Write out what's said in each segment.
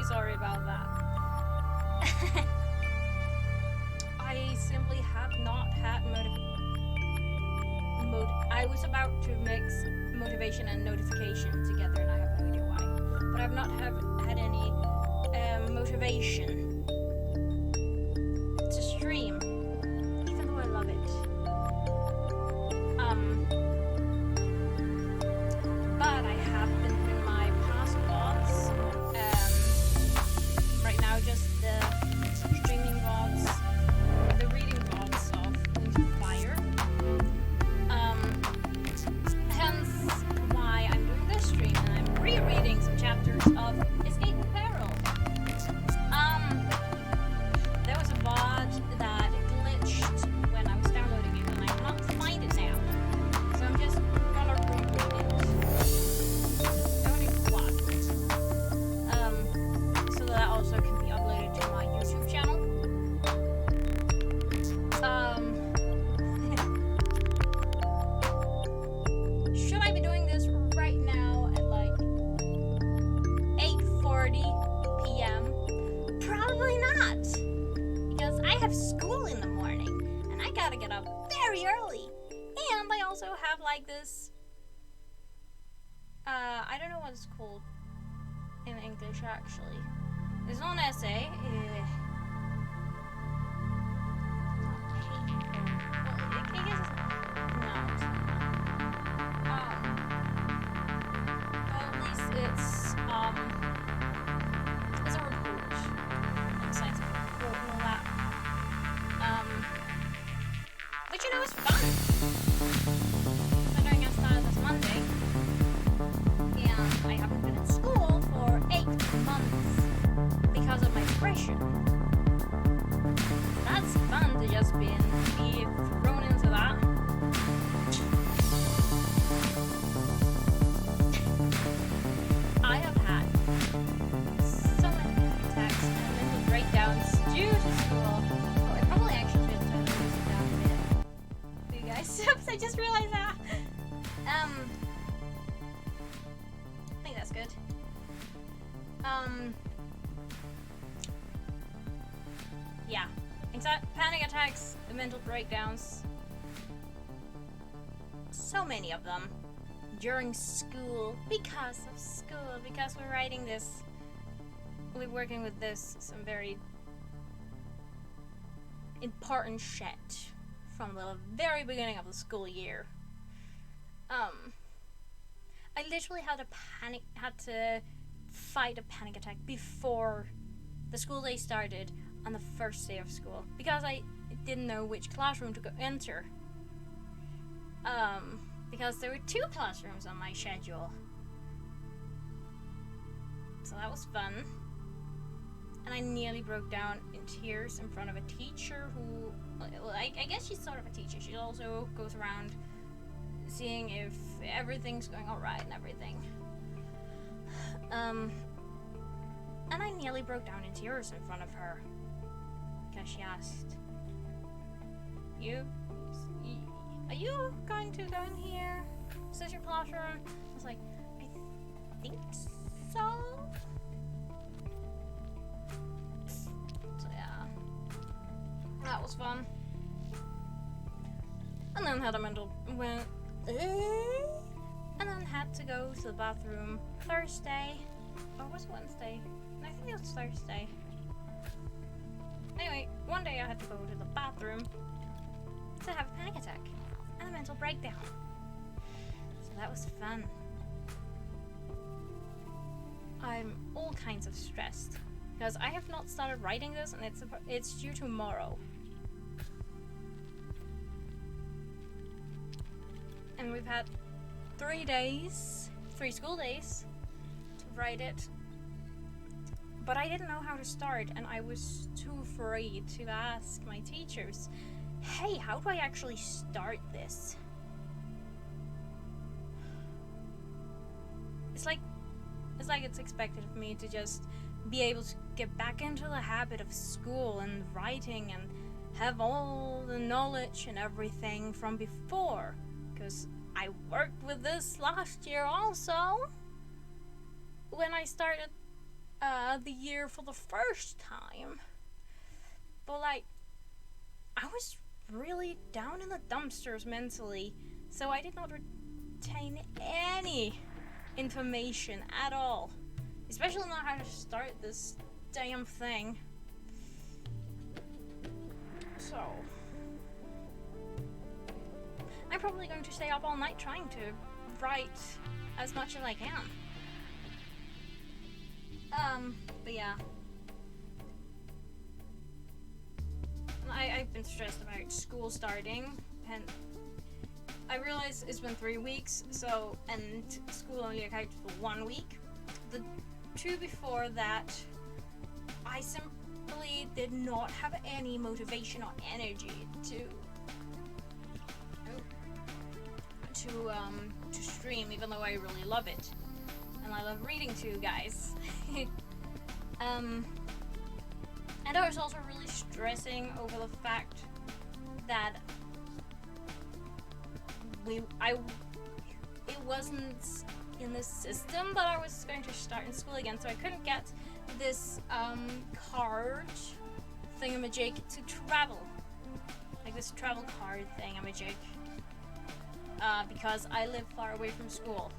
Sorry about that. I simply have not had I was about to mix motivation and notification together, and I have no idea why. But I've not had any motivation to stream, even though I love it. But I have been doing my past VODs. Right now, just the streaming VODs, the reading VODs of Wings of Fire. Hence why I'm doing this stream, and I'm rereading some chapters of Peril. There was a VOD that glitched when I was downloading it, and I cannot find it now. So I'm just gonna reread it. Only plot. So that also can be uploaded to my YouTube channel. Should I be doing this right now at like 8:40 p.m.? Probably not, because I have school in the morning and I gotta get up very early. And I also have like this, I don't know what it's called in English actually. It's not an essay. I guess it's, no, it's not. Well, at least it's a report, like a scientific report and all that. Which, you know, is fun. Considering I started this Monday, and I haven't been in school for 8 months. motivation. That's fun to just be thrown into that. I have had so many attacks and mental breakdowns due to school. Oh, I probably actually should turn the music down a bit for you guys. Oops, I just realized that. I think that's good. Yeah. Panic attacks, the mental breakdowns. So many of them during school, because of school, because we're writing this, we're working with this, some very important shit from the very beginning of the school year. I literally had to fight a panic attack before the school day started on the first day of school because I didn't know which classroom to enter. Because there were 2 classrooms on my schedule. So that was fun. And I nearly broke down in tears in front of a teacher who, well, I guess she's sort of a teacher. She also goes around seeing if everything's going alright and everything. And I nearly broke down in tears in front of her because she asked, are you going to go in here? Is this your classroom? I was like, I think so. So yeah, that was fun. And then had a mental and then had to go to the bathroom Thursday, or was it Wednesday? No, I think it was Thursday. Anyway, one day I had to go to the bathroom to have a panic attack and a mental breakdown. So that was fun. I'm all kinds of stressed because I have not started writing this, and it's due tomorrow. And we've had 3 school days to write it. But I didn't know how to start, and I was too afraid to ask my teachers, hey, how do I actually start this? It's like it's expected of me to just be able to get back into the habit of school and writing and have all the knowledge and everything from before. Because I worked with this last year also, when I started the year for the first time. But like, I was really down in the dumpsters mentally, so I did not retain any information at all, especially not how to start this damn thing. So I'm probably going to stay up all night trying to write as much as I can. But yeah. I've been stressed about school starting, and I realize it's been 3 weeks, and school only accounts for 1 week. The 2 before that, I simply did not have any motivation or energy to stream, even though I really love it, and I love reading to you guys. And I was also really stressing over the fact that it wasn't in the system that I was going to start in school again, so I couldn't get this card thingamajig to travel, like this travel card thingamajig, because I live far away from school.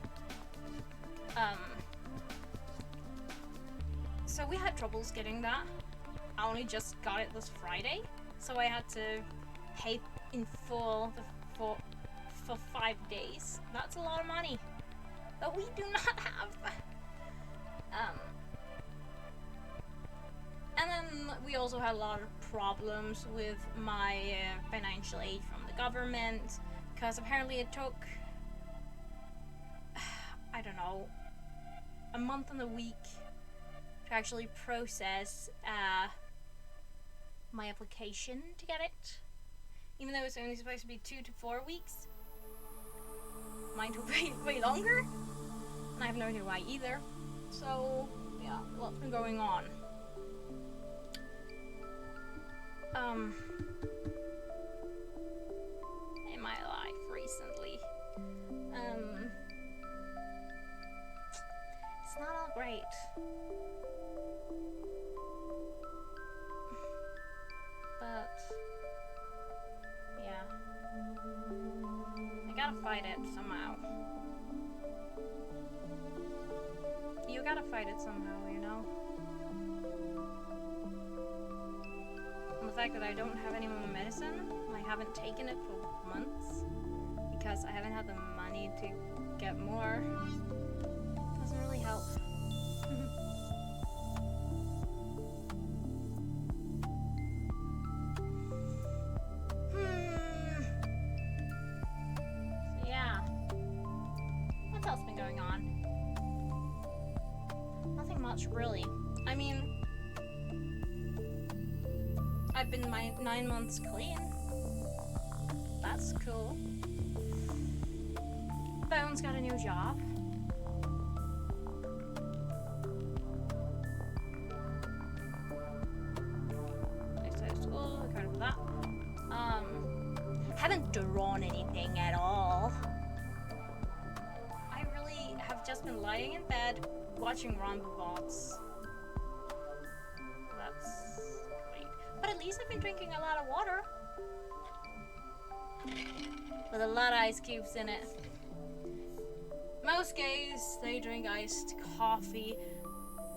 So we had troubles getting that. I only just got it this Friday, so I had to pay in full for 5 days. That's a lot of money that we do not have. And then we also had a lot of problems with my financial aid from the government, because apparently it took, I don't know, a month and a week to actually process my application to get it. Even though it's only supposed to be 2 to 4 weeks. Mine took way longer. And I have no idea why either. So, yeah, what's been going on? In my life recently. It's not all great. But, yeah. I gotta fight it somehow. You gotta fight it somehow, you know? And the fact that I don't have any more medicine, I haven't taken it for months, because I haven't had the money to get more, doesn't really help. So yeah, what else been going on? Nothing much, really. I mean, I've been 9 months clean. That's cool. Bones got a new job. I started school, I kind of that. Haven't drawn anything at all. I really have just been lying in bed watching Rombbots. That's great. But at least I've been drinking a lot of water. With a lot of ice cubes in it. Most gays, they drink iced coffee.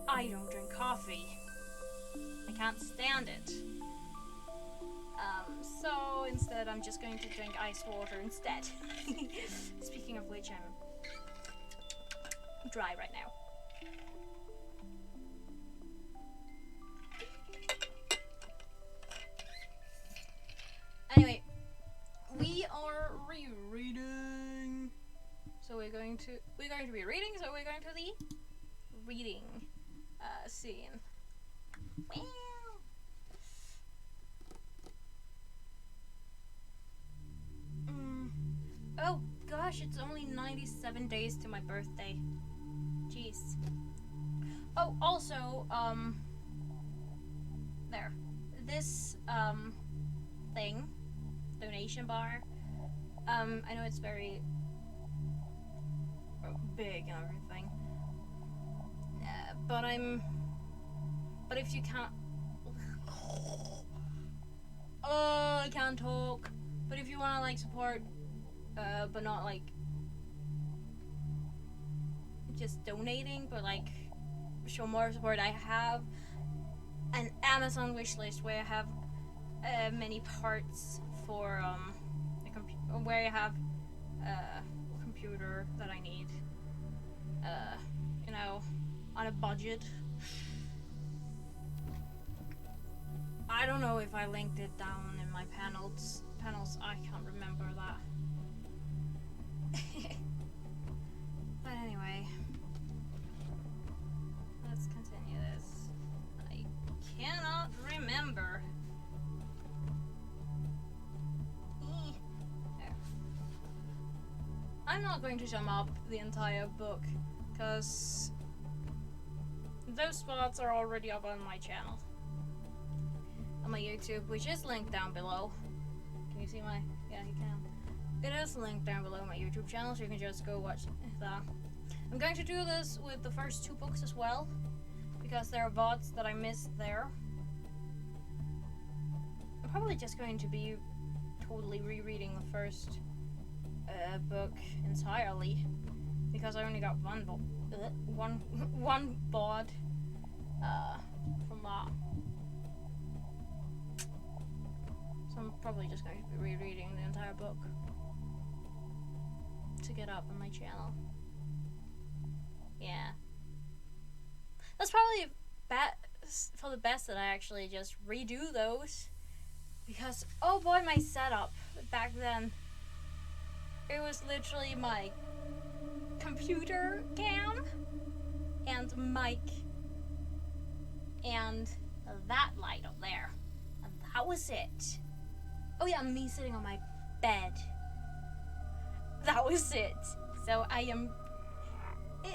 I don't drink coffee. I can't stand it. So instead I'm just going to drink iced water instead. Speaking of which, I'm dry right now. Anyway, we are rereading. So we're going to be reading, so we're going to the reading scene. Wow. Oh gosh, it's only 97 days to my birthday. Jeez. Oh, also, there. This, thing, donation bar, I know it's very big and everything, but if you can't, I can't talk, but if you want to, like, support, but not, like, just donating, but, like, show more support, I have an Amazon wishlist where I have many parts for where I have a computer that I need, you know, on a budget. I don't know if I linked it down in my panels. I can't remember that. But anyway, let's continue this. I cannot remember. I'm not going to sum up the entire book, because those spots are already up on my channel. On my YouTube, which is linked down below. Can you see my... Yeah, you can. It is linked down below my YouTube channel, so you can just go watch that. I'm going to do this with the first 2 books as well, because there are VODs that I missed there. I'm probably just going to be totally rereading the first book entirely, because I only got one VOD from that. So I'm probably just going to be rereading the entire book to get up on my channel. Yeah. That's probably for the best that I actually just redo those, because oh boy, my setup back then, it was literally my computer cam and mic and that light up there. And that was it. Oh yeah, me sitting on my bed. That was it. So I am...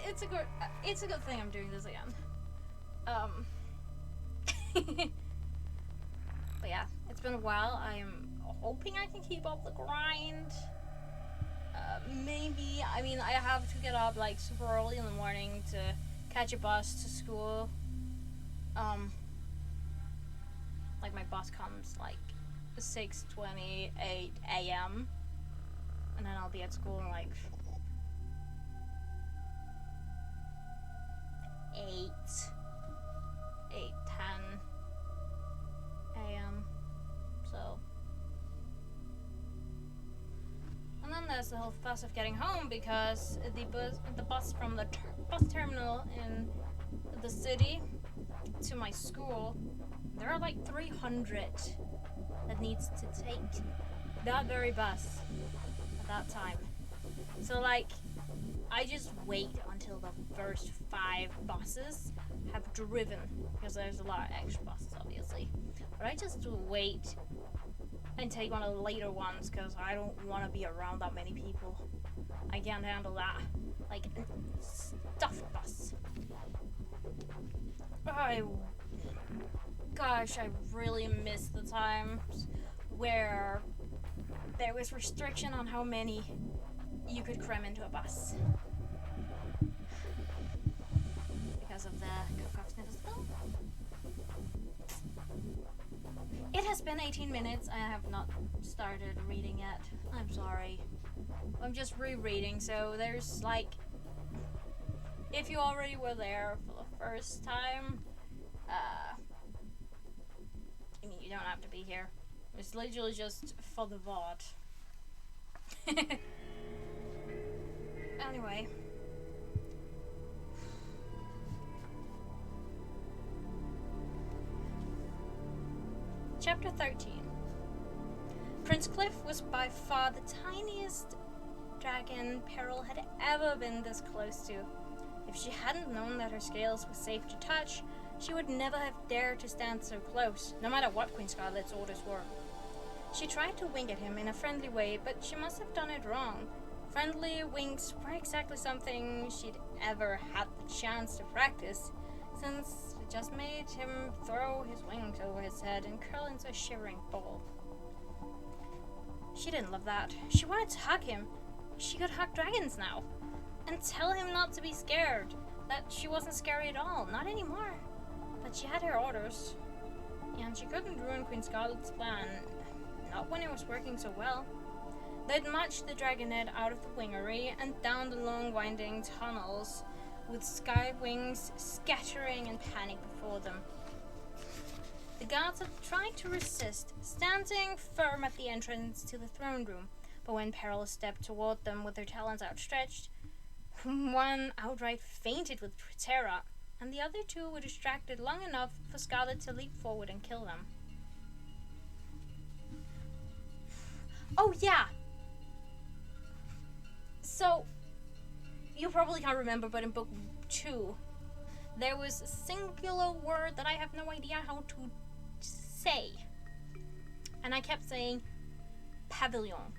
It's a good thing I'm doing this again. But yeah, it's been a while. I am hoping I can keep up the grind. Maybe, I mean, I have to get up like super early in the morning to catch a bus to school. Like my bus comes like 6:28 a.m. and then I'll be at school in like 8:10 a.m. So, and then there's the whole fuss of getting home because the bus from the bus terminal in the city to my school, there are like 300 that needs to take that very bus at that time. So like, I just wait until the first 5 buses have driven, because there's a lot of extra buses obviously, but I just wait and take one of the later ones because I don't want to be around that many people. I can't handle that. Like, stuffed bus. Gosh, I really miss the times where there was restriction on how many you could cram into a bus. Because of the cacophony. It has been 18 minutes. I have not started reading yet. I'm sorry. I'm just rereading, so there's like... If you already were there for the first time, I mean, you don't have to be here. It's literally just for the VOD. Anyway. Chapter 13. Prince Cliff was by far the tiniest dragon Peril had ever been this close to. If she hadn't known that her scales were safe to touch, she would never have dared to stand so close, no matter what Queen Scarlet's orders were. She tried to wink at him in a friendly way, but she must have done it wrong. Friendly winks weren't exactly something she'd ever had the chance to practice, since it just made him throw his wings over his head and curl into a shivering ball. She didn't love that. She wanted to hug him. She could hug dragons now. And tell him not to be scared. That she wasn't scary at all. Not anymore. But she had her orders. And she couldn't ruin Queen Scarlet's plan. Not when it was working so well. They'd marched the dragonette out of the wingery and down the long winding tunnels, with sky wings scattering in panic before them. The guards had tried to resist, standing firm at the entrance to the throne room, but when Peril stepped toward them with her talons outstretched, one outright fainted with terror, and the other 2 were distracted long enough for Scarlet to leap forward and kill them. Oh yeah! So, you probably can't remember, but in book 2, there was a singular word that I have no idea how to say. And I kept saying pavilion.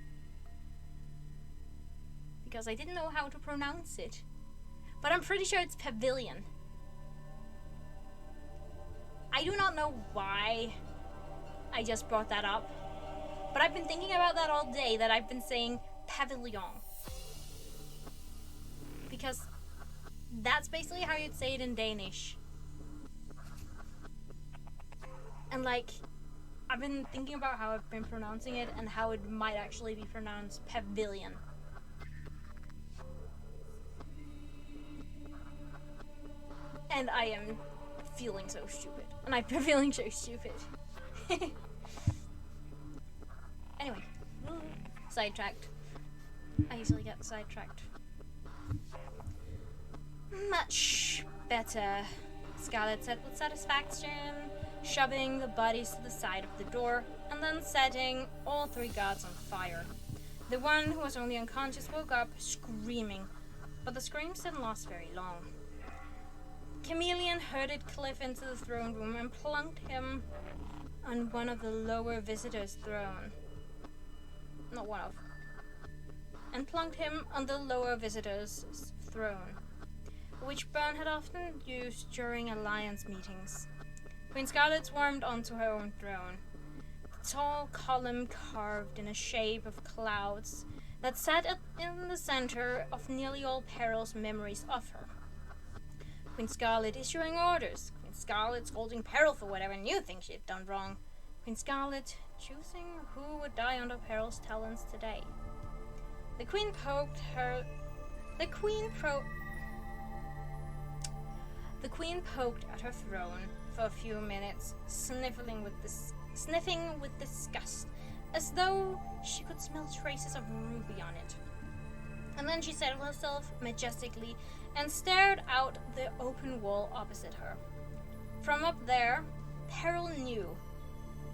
Because I didn't know how to pronounce it. But I'm pretty sure it's pavilion. I do not know why I just brought that up. But I've been thinking about that all day, that I've been saying pavilion. Because that's basically how you'd say it in Danish. And like, I've been thinking about how I've been pronouncing it and how it might actually be pronounced pavilion. And I am feeling so stupid. And I've been feeling so stupid. Anyway, sidetracked. I usually get sidetracked. Much better, Scarlet said with satisfaction, shoving the bodies to the side of the door and then setting all 3 guards on fire. The one who was only unconscious woke up, screaming, but the screams didn't last very long. Chameleon herded Cliff into the throne room and plunked him on one of the lower visitors' throne. Not one of. And plunked him on the lower visitors' throne, which Byrne had often used during alliance meetings. Queen Scarlet swarmed onto her own throne, the tall column carved in a shape of clouds that sat in the center of nearly all Peril's memories of her. Queen Scarlet issuing orders, Queen Scarlet scolding Peril for whatever new thing she had done wrong, Queen Scarlet choosing who would die under Peril's talons today. The Queen poked at her throne for a few minutes, sniffing with disgust, as though she could smell traces of ruby on it. And then she settled herself majestically and stared out the open wall opposite her. From up there, Peril knew.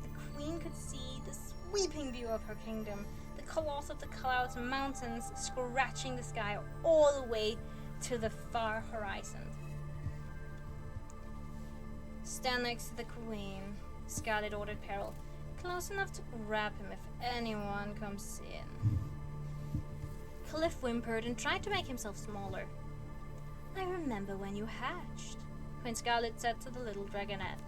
The Queen could see the sweeping view of her kingdom, the coloss of the clouds and mountains scratching the sky all the way to the far horizon. Stand next to the Queen, Scarlet ordered Peril, close enough to grab him if anyone comes in. Cliff whimpered and tried to make himself smaller. I remember when you hatched, Queen Scarlet said to the little dragonette.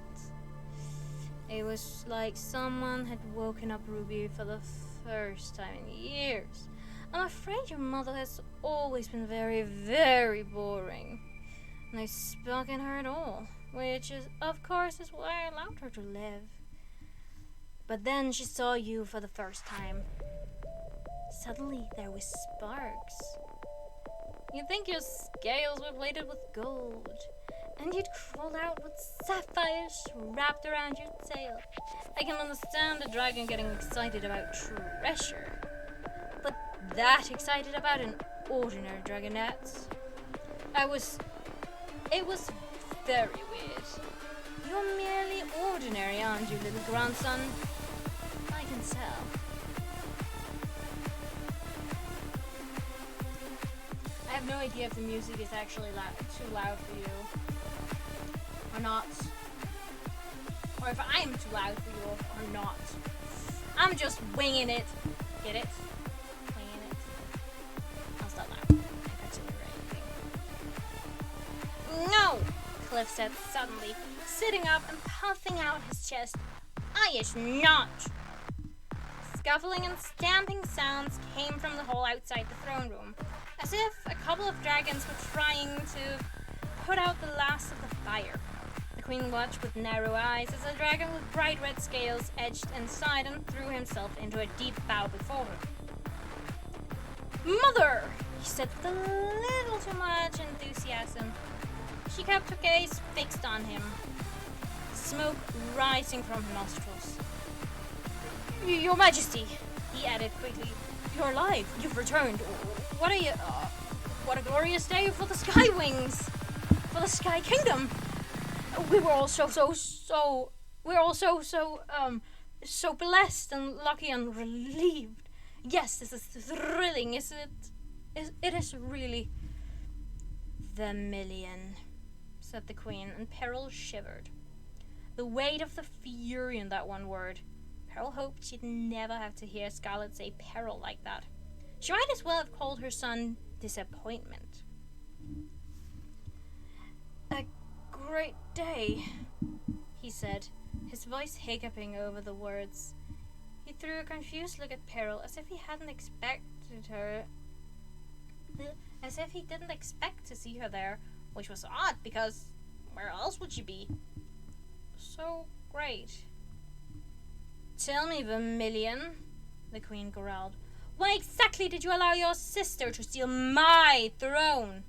It was like someone had woken up Ruby for the first time in years. I'm afraid your mother has always been very, very boring. No spark in her at all, which is, of course, is why I allowed her to live. But then she saw you for the first time. Suddenly there were sparks. You'd think your scales were plated with gold, and you'd crawl out with sapphires wrapped around your tail. I can understand a dragon getting excited about treasure, but that excited about an ordinary dragonette? It was very weird. You're merely ordinary, aren't you, little grandson? I can tell. I have no idea if the music is actually too loud for you or not, or if I'm too loud for you or not. I'm just winging it. Get it? Winging it. I'll stop now. I continue writing. No! Cliff said suddenly, sitting up and puffing out his chest. I is not! Scuffling and stamping sounds came from the hall outside the throne room, as if a couple of dragons were trying to put out the last of the fire. The Queen watched with narrow eyes as a dragon with bright red scales edged inside and threw himself into a deep bow before her. Mother! He said with a little too much enthusiasm. She kept her gaze fixed on him, smoke rising from her nostrils. Your Majesty, he added quickly, you're alive, you've returned. What a glorious day for the Sky Wings, for the Sky Kingdom. We were all so blessed and lucky and relieved. Yes, this is thrilling, isn't it? It is really. Vermilion, said the Queen, and Peril shivered. The weight of the fury in that one word. Peril hoped she'd never have to hear Scarlet say Peril like that. She might as well have called her son Disappointment. A great day, he said, his voice hiccuping over the words. He threw a confused look at Peril, as if he didn't expect to see her there, which was odd, because where else would she be? So great. Tell me, Vermilion, the Queen growled. Why exactly did you allow your sister to steal my throne?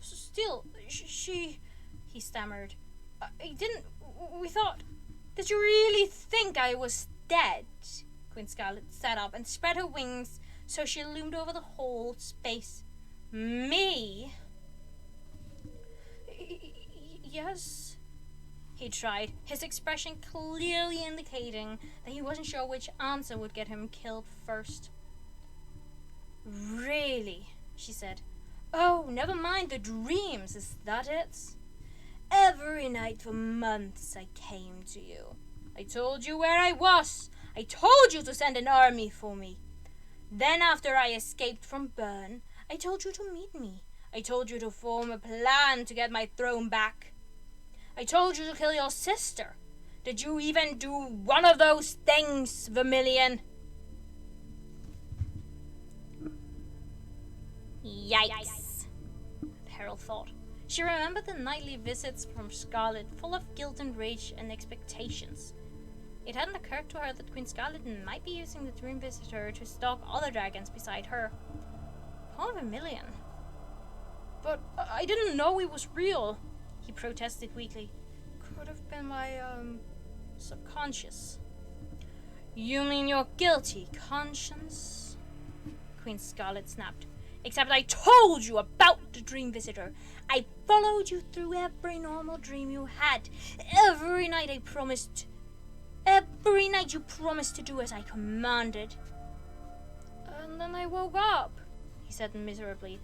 Still, she... he stammered. I didn't... We thought... Did you really think I was dead? Queen Scarlet sat up and spread her wings so she loomed over the whole space. Me? Yes... he tried, his expression clearly indicating that he wasn't sure which answer would get him killed first. Really, she said. Oh, never mind the dreams, is that it? Every night for months I came to you. I told you where I was. I told you to send an army for me. Then after I escaped from Bern, I told you to meet me. I told you to form a plan to get my throne back. I told you to kill your sister. Did you even do one of those things, Vermilion? Yikes, Peril thought. She remembered the nightly visits from Scarlet, full of guilt and rage and expectations. It hadn't occurred to her that Queen Scarlet might be using the Dream Visitor to stalk other dragons beside her. Poor Vermilion. But I didn't know it was real, he protested weakly. Could have been my, subconscious. You mean your guilty conscience? Queen Scarlet snapped. Except I told you about the Dream Visitor. I followed you through every normal dream you had. Every night you promised to do as I commanded. And then I woke up, he said miserably,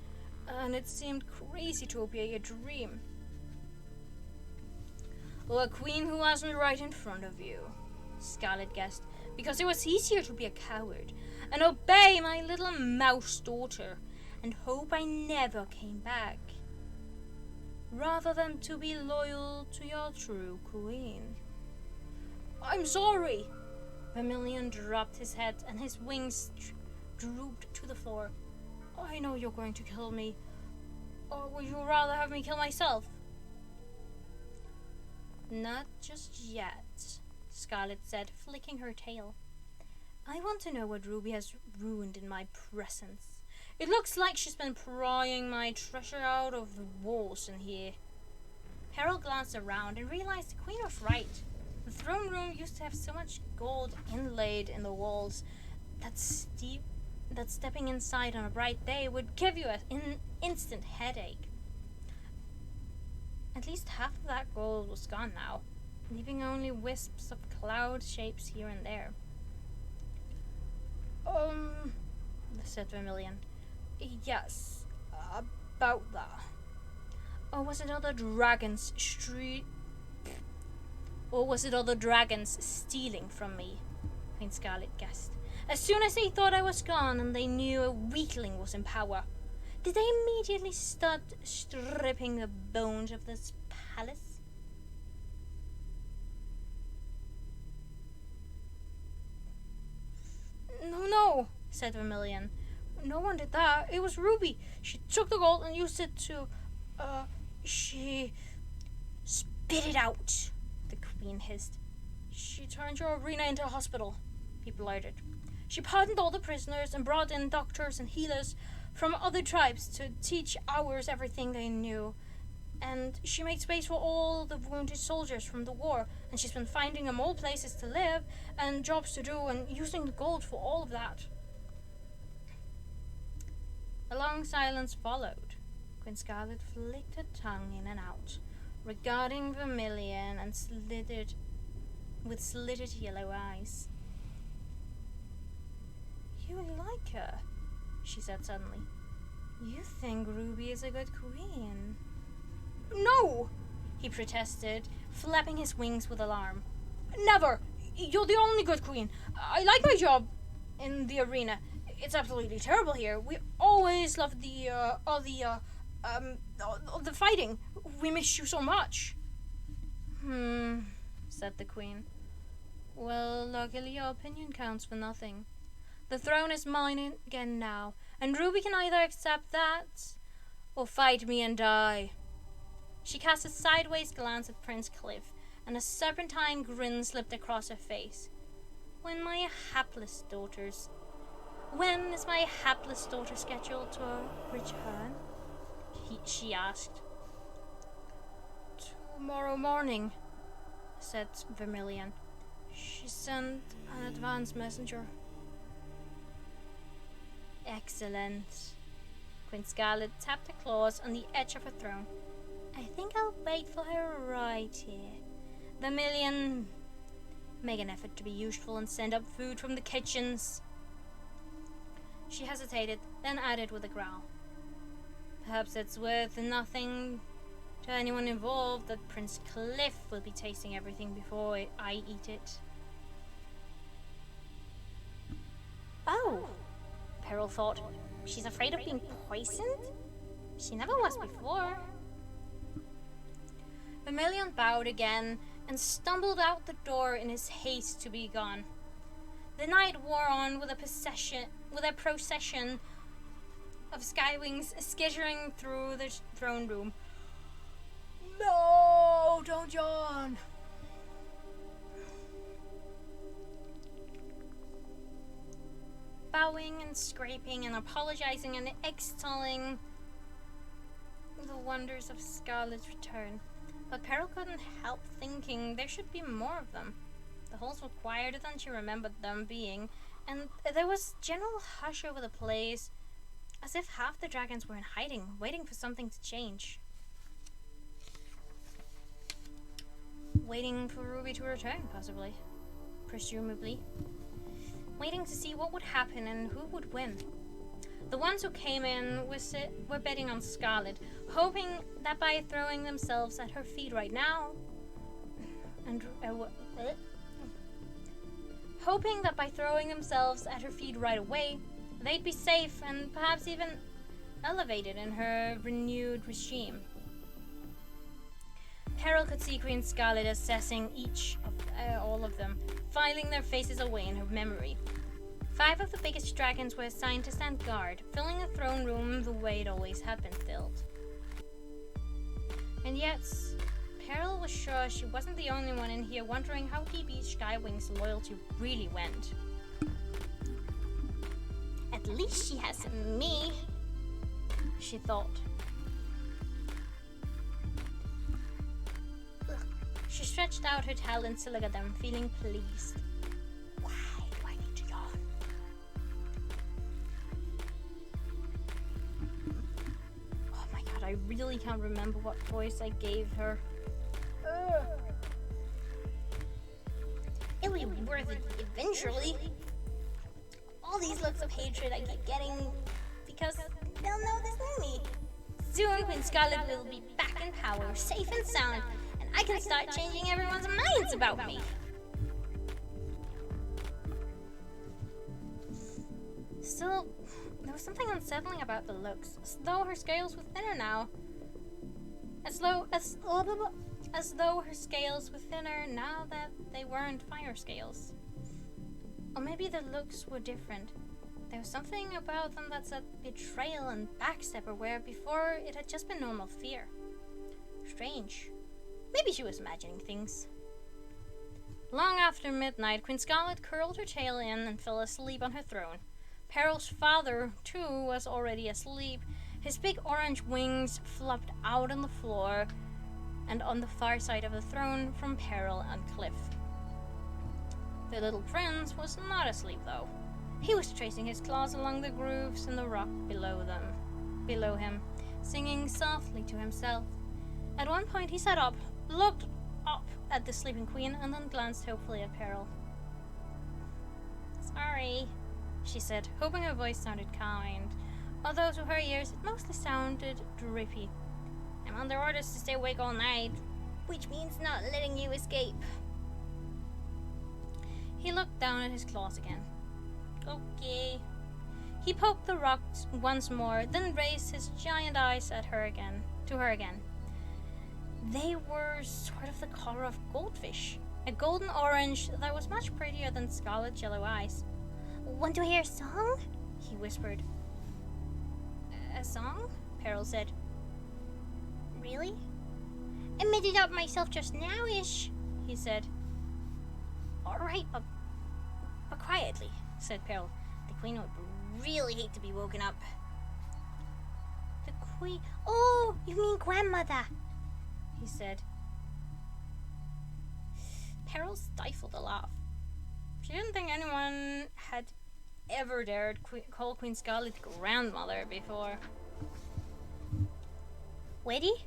and it seemed crazy to obey a dream. Well, a queen who wasn't right in front of you, Scarlet guessed, because it was easier to be a coward and obey my little mouse daughter and hope I never came back, rather than to be loyal to your true queen. I'm sorry. Vermilion dropped his head and his wings drooped to the floor. I know you're going to kill me. Or would you rather have me kill myself? Not just yet, Scarlet said, flicking her tail. I want to know what Ruby has ruined in my presence. It looks like she's been prying my treasure out of the walls in here. Peril glanced around and realized the queen was right. The throne room used to have so much gold inlaid in the walls that stepping inside on a bright day would give you an instant headache. At least half of that gold was gone now, leaving only wisps of cloud shapes here and there. Said Vermilion. Yes, about that. Or was it all the dragons stealing from me? Queen Scarlet guessed. As soon as they thought I was gone and they knew a weakling was in power, did they immediately start stripping the bones of this palace? No, said Vermilion. No one did that. It was Ruby. She took the gold and used it to, she spit it out, the queen hissed. She turned your arena into a hospital, he blurted. She pardoned all the prisoners and brought in doctors and healers from other tribes to teach ours everything they knew. And she made space for all the wounded soldiers from the war, and she's been finding them all places to live and jobs to do and using the gold for all of that. A long silence followed. Queen Scarlet flicked her tongue in and out, regarding Vermilion and slitted yellow eyes. You like her, she said suddenly. You think Ruby is a good queen. No, he protested, flapping his wings with alarm. Never! You're the only good queen. I like my job in the arena. It's absolutely terrible here. We always loved the fighting. We miss you so much. Said the queen. Well, luckily your opinion counts for nothing. The throne is mine again now, and Ruby can either accept that or fight me and die. She cast a sideways glance at Prince Cliff, and a serpentine grin slipped across her face. When is my hapless daughter scheduled to return? She asked. Tomorrow morning, said Vermilion. She sent an advance messenger. Excellent. Queen Scarlet tapped her claws on the edge of her throne. I think I'll wait for her right here. Vermilion, make an effort to be useful and send up food from the kitchens. She hesitated, then added with a growl. Perhaps it's worth nothing to anyone involved that Prince Cliff will be tasting everything before I eat it. Oh, Peril thought. She's afraid of being poisoned? She never was before. Vermilion bowed again and stumbled out the door in his haste to be gone. The night wore on with a procession of skywings skittering through the throne room. No, don't yawn. Bowing and scraping and apologizing and extolling the wonders of Scarlet's return. But Peril couldn't help thinking there should be more of them. The halls were quieter than she remembered them being, and there was general hush over the place, as if half the dragons were in hiding, waiting for something to change. Waiting for Ruby to return, possibly. Presumably. Waiting to see what would happen and who would win. The ones who came in were betting on Scarlet, hoping that by throwing themselves at her feet right now, hoping that by throwing themselves at her feet right away, they'd be safe and perhaps even elevated in her renewed regime. Peril could see Queen Scarlet assessing all of them, filing their faces away in her memory. 5 of the biggest dragons were assigned to stand guard, filling the throne room the way it always had been filled. And yet, Peril was sure she wasn't the only one in here wondering how deep each Skywing's loyalty really went. At least she has me, she thought. She stretched out her talons to look at them, feeling pleased. Why do I need to yawn? Oh my god, I really can't remember what voice I gave her. It'll be worth it eventually. All these looks of hatred I keep getting because they'll know this is me. Soon Queen Scarlet will be back in power, safe and sound, and I can start changing everyone's minds about me. Still, there was something unsettling about the looks, as though her scales were thinner now. As though her scales were thinner now that they weren't fire scales. Or maybe the looks were different. There was something about them that said betrayal and backstabber, where before it had just been normal fear. Strange. Maybe she was imagining things. Long after midnight, Queen Scarlet curled her tail in and fell asleep on her throne. Peril's father, too, was already asleep. His big orange wings flopped out on the floor and on the far side of the throne from Peril and Cliff. The little prince was not asleep, though. He was tracing his claws along the grooves in the rock below him, singing softly to himself. At one point he sat up, looked up at the sleeping queen, and then glanced hopefully at Peril. "Sorry," she said, hoping her voice sounded kind, although to her ears it mostly sounded drippy. "I'm under orders to stay awake all night, which means not letting you escape." He looked down at his claws again. "Okay." He poked the rocks once more, then raised his giant eyes to her again. They were sort of the color of goldfish, a golden orange that was much prettier than scarlet yellow eyes. "Want to hear a song?" he whispered. "A song?" Peril said. "Really?" "I made it up myself just now-ish," he said. "Alright, but quietly," said Peril. "The queen would really hate to be woken up." "The queen? Oh, you mean grandmother," he said. Peril stifled a laugh. She didn't think anyone had ever dared call Queen Scarlet grandmother before. "Ready?"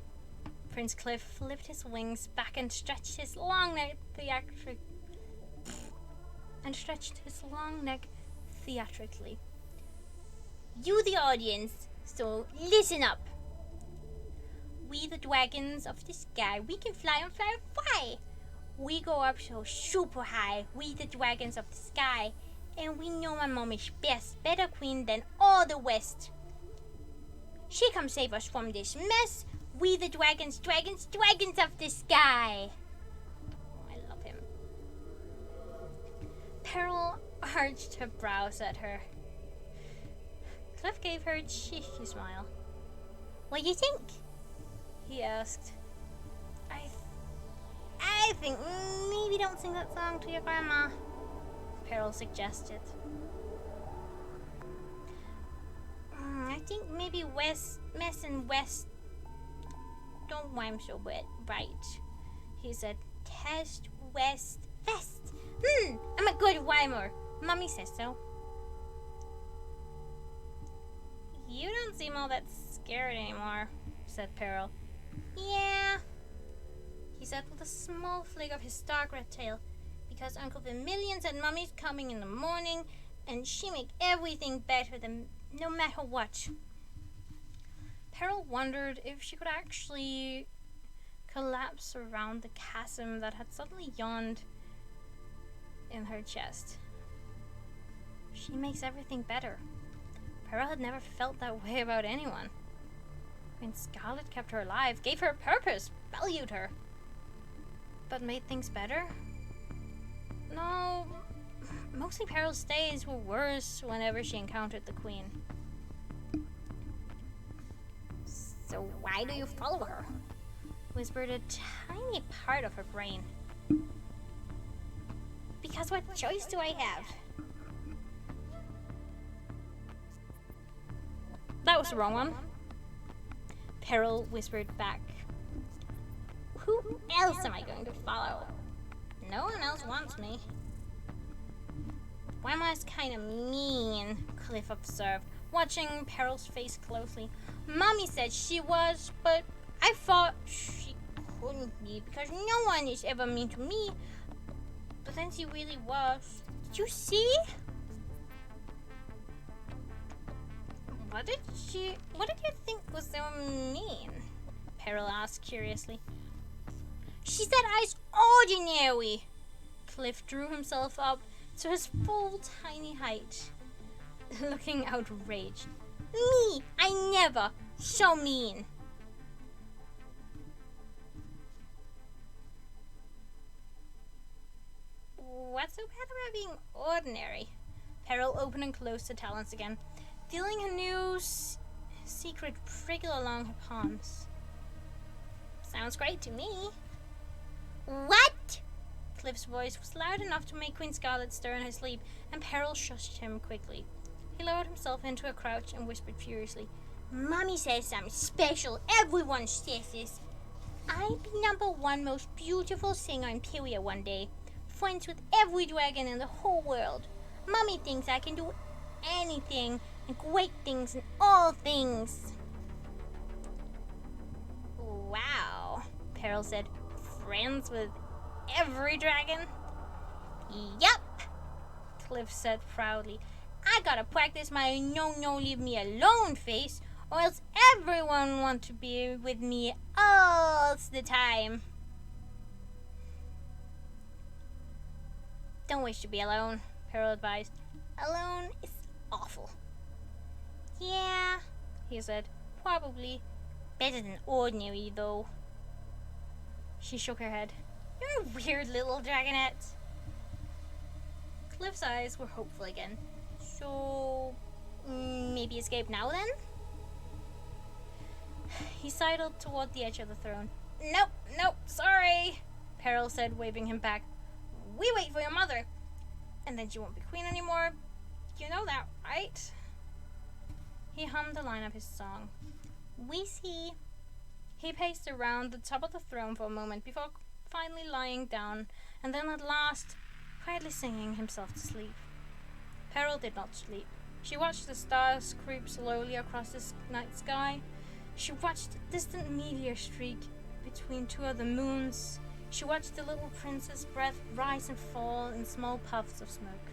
Prince Cliff flipped his wings back and stretched his long neck theatrically. "You the audience, so listen up," We the dragons of the sky, we can fly and fly and fly. We go up so super high, we the dragons of the sky. And we know my mom is best, better queen than all the West. She come save us from this mess. We the dragons, dragons, dragons of the sky. Oh, I love him. Peril arched her brows at her. Cliff gave her a cheeky smile. What do you think? He asked. I think maybe don't sing that song to your grandma, Peril suggested. I think maybe Mess and West don't rhyme so right, he said. Test, West, Fest. I'm a good rhymer. Mommy says so. You don't seem all that scared anymore, said Peril. Yeah, he said with a small flick of his stark red tail, because Uncle Vermilion said Mommy's coming in the morning, and she make everything better than no matter what. Peril wondered if she could actually collapse around the chasm that had suddenly yawned in her chest. She makes everything better. Peril had never felt that way about anyone. When Scarlet kept her alive, gave her a purpose, valued her. But made things better? No, mostly Peril's days were worse whenever she encountered the Queen. So why do you follow her? Whispered a tiny part of her brain. Because what choice do I have? That was the wrong one. Peril whispered back. Who else am I going to follow? No one else wants me. Grandma's kind of mean, Cliff observed, watching Peril's face closely. Mommy said she was, but I thought she couldn't be because no one is ever mean to me. But then she really was. Did you see? What did you think was so mean? Peril asked curiously. She said I was ordinary. Cliff drew himself up to his full tiny height, looking outraged. Me! I never! So mean! What's so bad about being ordinary? Peril opened and closed the talons again, feeling a new secret prickle along her palms. Sounds great to me. What? Cliff's voice was loud enough to make Queen Scarlet stir in her sleep, and Peril shushed him quickly. He lowered himself into a crouch and whispered furiously. Mommy says I'm special. Everyone says this. I'll be #1 most beautiful singer in Peril one day. Friends with every dragon in the whole world. Mommy thinks I can do anything and great things in all things. Wow, Peril said. Friends with every dragon? Yup, Cliff said proudly. I gotta practice my no leave me alone face, or else everyone want to be with me all the time. Don't wish to be alone, Peril advised. Alone is awful. Yeah, he said. Probably. Better than ordinary, though. She shook her head. You're a weird little dragonette. Cliff's eyes were hopeful again. So, maybe escape now then? He sidled toward the edge of the throne. Nope, sorry, Peril said, waving him back. We wait for your mother, and then she won't be queen anymore. You know that, right? He hummed the line of his song. We see. He paced around the top of the throne for a moment before finally lying down, and then at last, quietly singing himself to sleep. Peril did not sleep. She watched the stars creep slowly across the night sky. She watched a distant meteor streak between two of the moons. She watched the little prince's breath rise and fall in small puffs of smoke.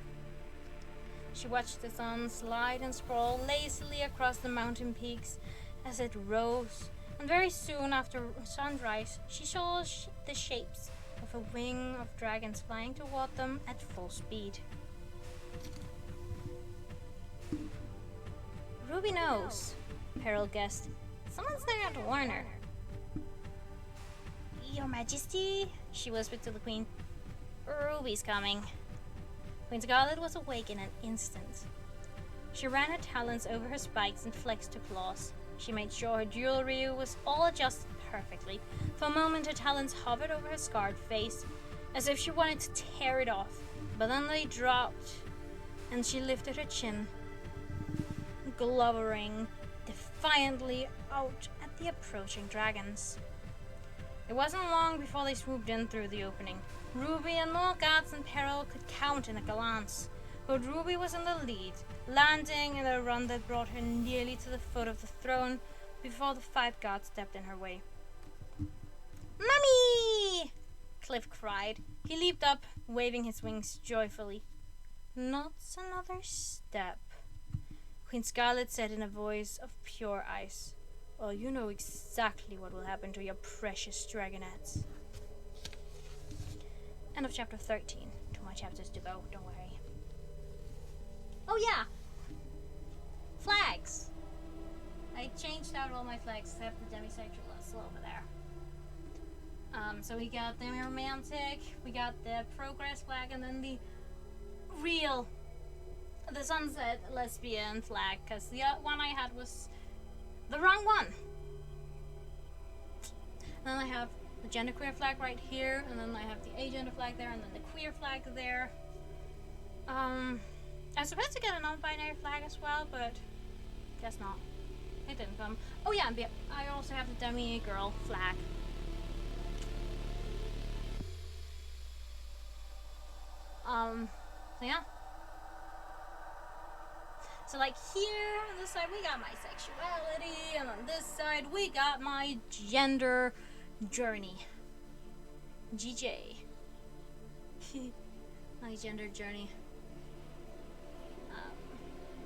She watched the sun slide and sprawl lazily across the mountain peaks as it rose, And very soon after sunrise, she saw the shapes of a wing of dragons flying toward them at full speed. Ruby knows, Peril guessed. Someone's there to warn her. Your Majesty, she whispered to the Queen. Ruby's coming. Queen Scarlet was awake in an instant. She ran her talons over her spikes and flexed her claws. She made sure her jewelry was all adjusted perfectly. For a moment, her talons hovered over her scarred face, as if she wanted to tear it off. But then they dropped, and she lifted her chin, glowering defiantly out at the approaching dragons. It wasn't long before they swooped in through the opening. Ruby and more guards than Peril could count in a glance, but Ruby was in the lead, landing in a run that brought her nearly to the foot of the throne before the 5 guards stepped in her way. Mummy! Cliff cried. He leaped up, waving his wings joyfully. Not another step, Queen Scarlet said in a voice of pure ice. Oh, you know exactly what will happen to your precious dragonettes. End of chapter 13. 2 more chapters to go, don't worry. Oh yeah! Flags! I changed out all my flags except the demisexual still over there. So we got the romantic, we got the progress flag, and then the real, the sunset lesbian flag, because the one I had was the wrong one. And then I have the genderqueer flag right here, and then I have the agender flag there, and then the queer flag there. I was supposed to get a non-binary flag as well, but guess not. It didn't come. Oh yeah, I also have the demi girl flag. So yeah. So like here on this side we got my sexuality, and on this side we got my gender journey. GJ. My gender journey.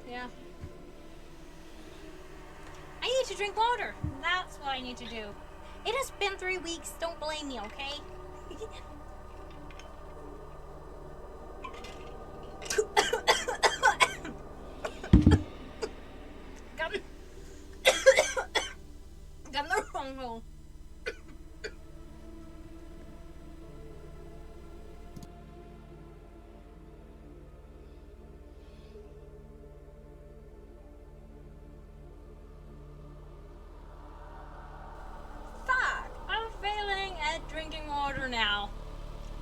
Yeah. I need to drink water. That's what I need to do. It has been 3 weeks. Don't blame me, okay? Got the wrong hole. Fuck! I'm failing at drinking water now.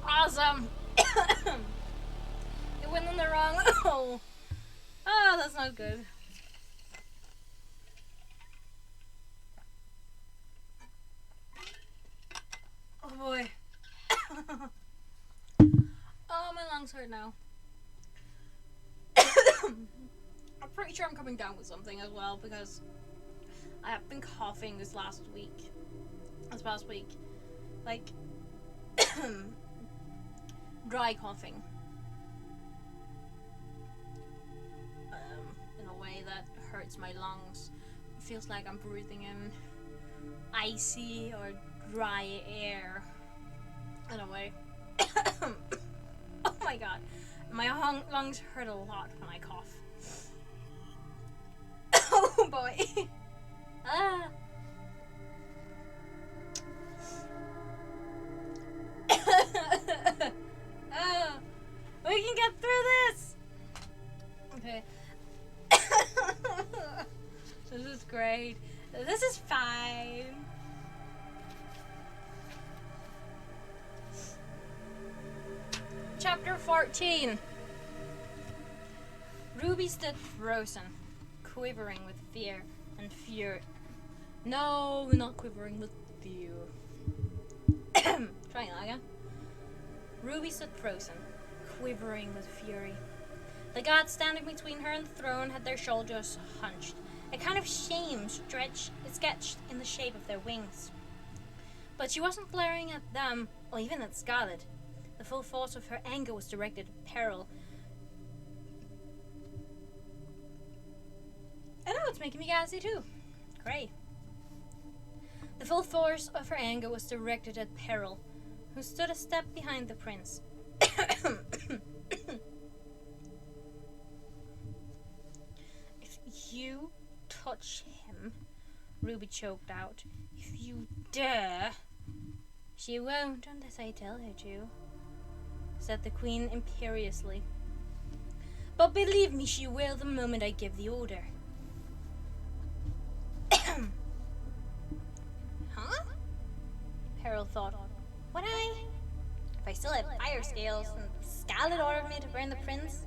Awesome. It went in the wrong hole. Oh, that's not good. Oh boy. Oh, my lungs hurt now. I'm pretty sure I'm coming down with something as well, because I have been coughing this past week. Like, dry coughing. In a way that hurts my lungs. It feels like I'm breathing in icy or dry air. In a way. Oh my god. My lungs hurt a lot when I cough. Oh boy. Ah. Oh, we can get through this. Okay. This is great. This is fine. Chapter 14. Ruby stood frozen, quivering with fear and fury. No, not quivering with fear. Trying that again. Ruby stood frozen, quivering with fury. The guards standing between her and the throne had their shoulders hunched, a kind of shame sketched in the shape of their wings. But she wasn't glaring at them, or even at Scarlet. The full force of her anger was directed at Peril. I know, it's making me gassy too. Great. The full force of her anger was directed at Peril, who stood a step behind the prince. If you touch him, Ruby choked out. If you dare. She won't unless I tell her to, said the queen imperiously. But believe me, she will the moment I give the order. Huh? Peril thought. Would I? If I still had fire scales and Scarlet ordered me to burn the prince,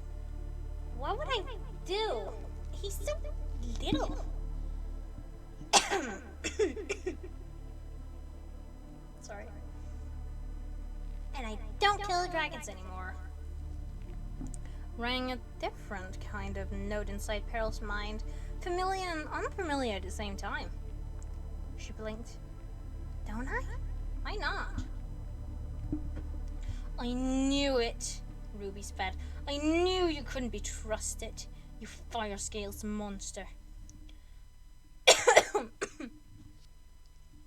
what would I do? He's so little. Sorry. And I don't kill dragons anymore. Rang a different kind of note inside Peril's mind, familiar and unfamiliar at the same time. She blinked. Don't I? Why not? I knew it, Ruby spat. I knew you couldn't be trusted, you fire scales monster.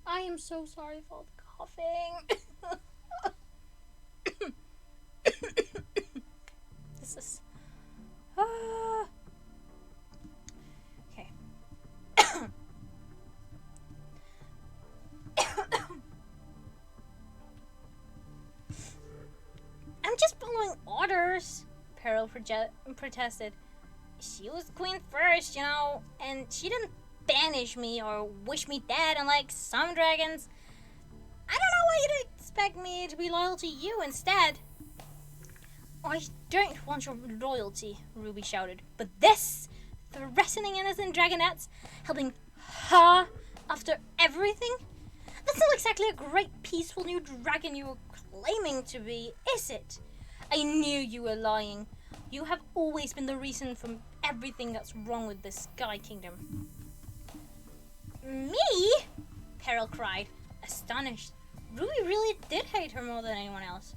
I am so sorry for the coughing. This is... Okay. I'm just following orders, Peril protested. She was queen first, and she didn't banish me or wish me dead unlike some dragons. I don't know why you'd expect me to be loyal to you instead. I don't want your loyalty, Ruby shouted. But this, threatening innocent dragonettes, helping her after everything? That's not exactly a great peaceful new dragon you were claiming to be, is it? I knew you were lying. You have always been the reason for everything that's wrong with this Sky Kingdom. Me? Peril cried, astonished. Ruby really did hate her more than anyone else.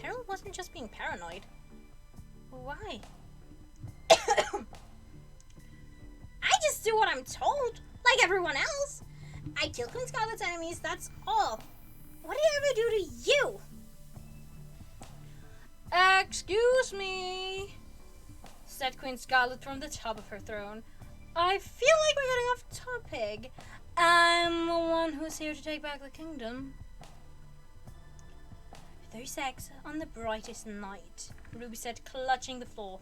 Peril wasn't just being paranoid. Why? I just do what I'm told, like everyone else. I kill Queen Scarlet's enemies, that's all. What did I ever do to you? Excuse me, said Queen Scarlet from the top of her throne. I feel like we're getting off topic. I'm the one who's here to take back the kingdom. 36 on the brightest night, Ruby said, clutching the floor.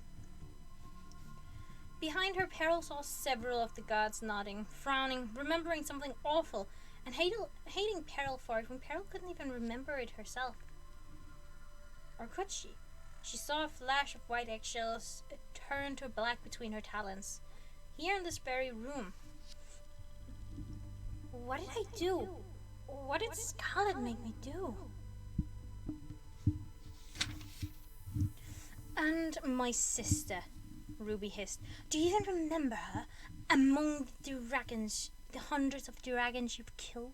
Behind her, Peril saw several of the guards nodding, frowning, remembering something awful, and hating Peril for it when Peril couldn't even remember it herself. Or could she? She saw a flash of white eggshells turn to black between her talons, here in this very room. What did I do? What did Scarlet make me do? And my sister, Ruby hissed. Do you even remember her? Among the dragons, the hundreds of dragons you've killed?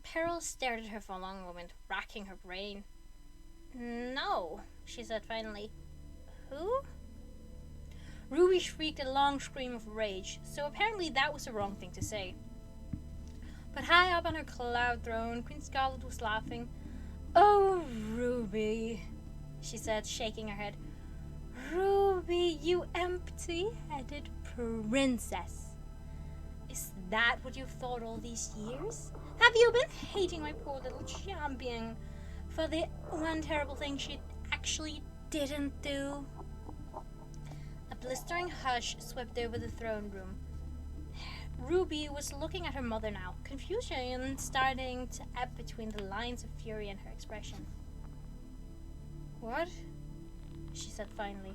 Peril stared at her for a long moment, racking her brain. No, she said finally. Who? Ruby shrieked a long scream of rage, so apparently that was the wrong thing to say. But high up on her cloud throne, Queen Scarlet was laughing. Oh, Ruby, she said, shaking her head. Ruby, you empty-headed princess. Is that what you've thought all these years? Have you been hating my poor little champion for the one terrible thing she actually didn't do? A blistering hush swept over the throne room. Ruby was looking at her mother now, confusion starting to ebb between the lines of fury in her expression. What? She said finally.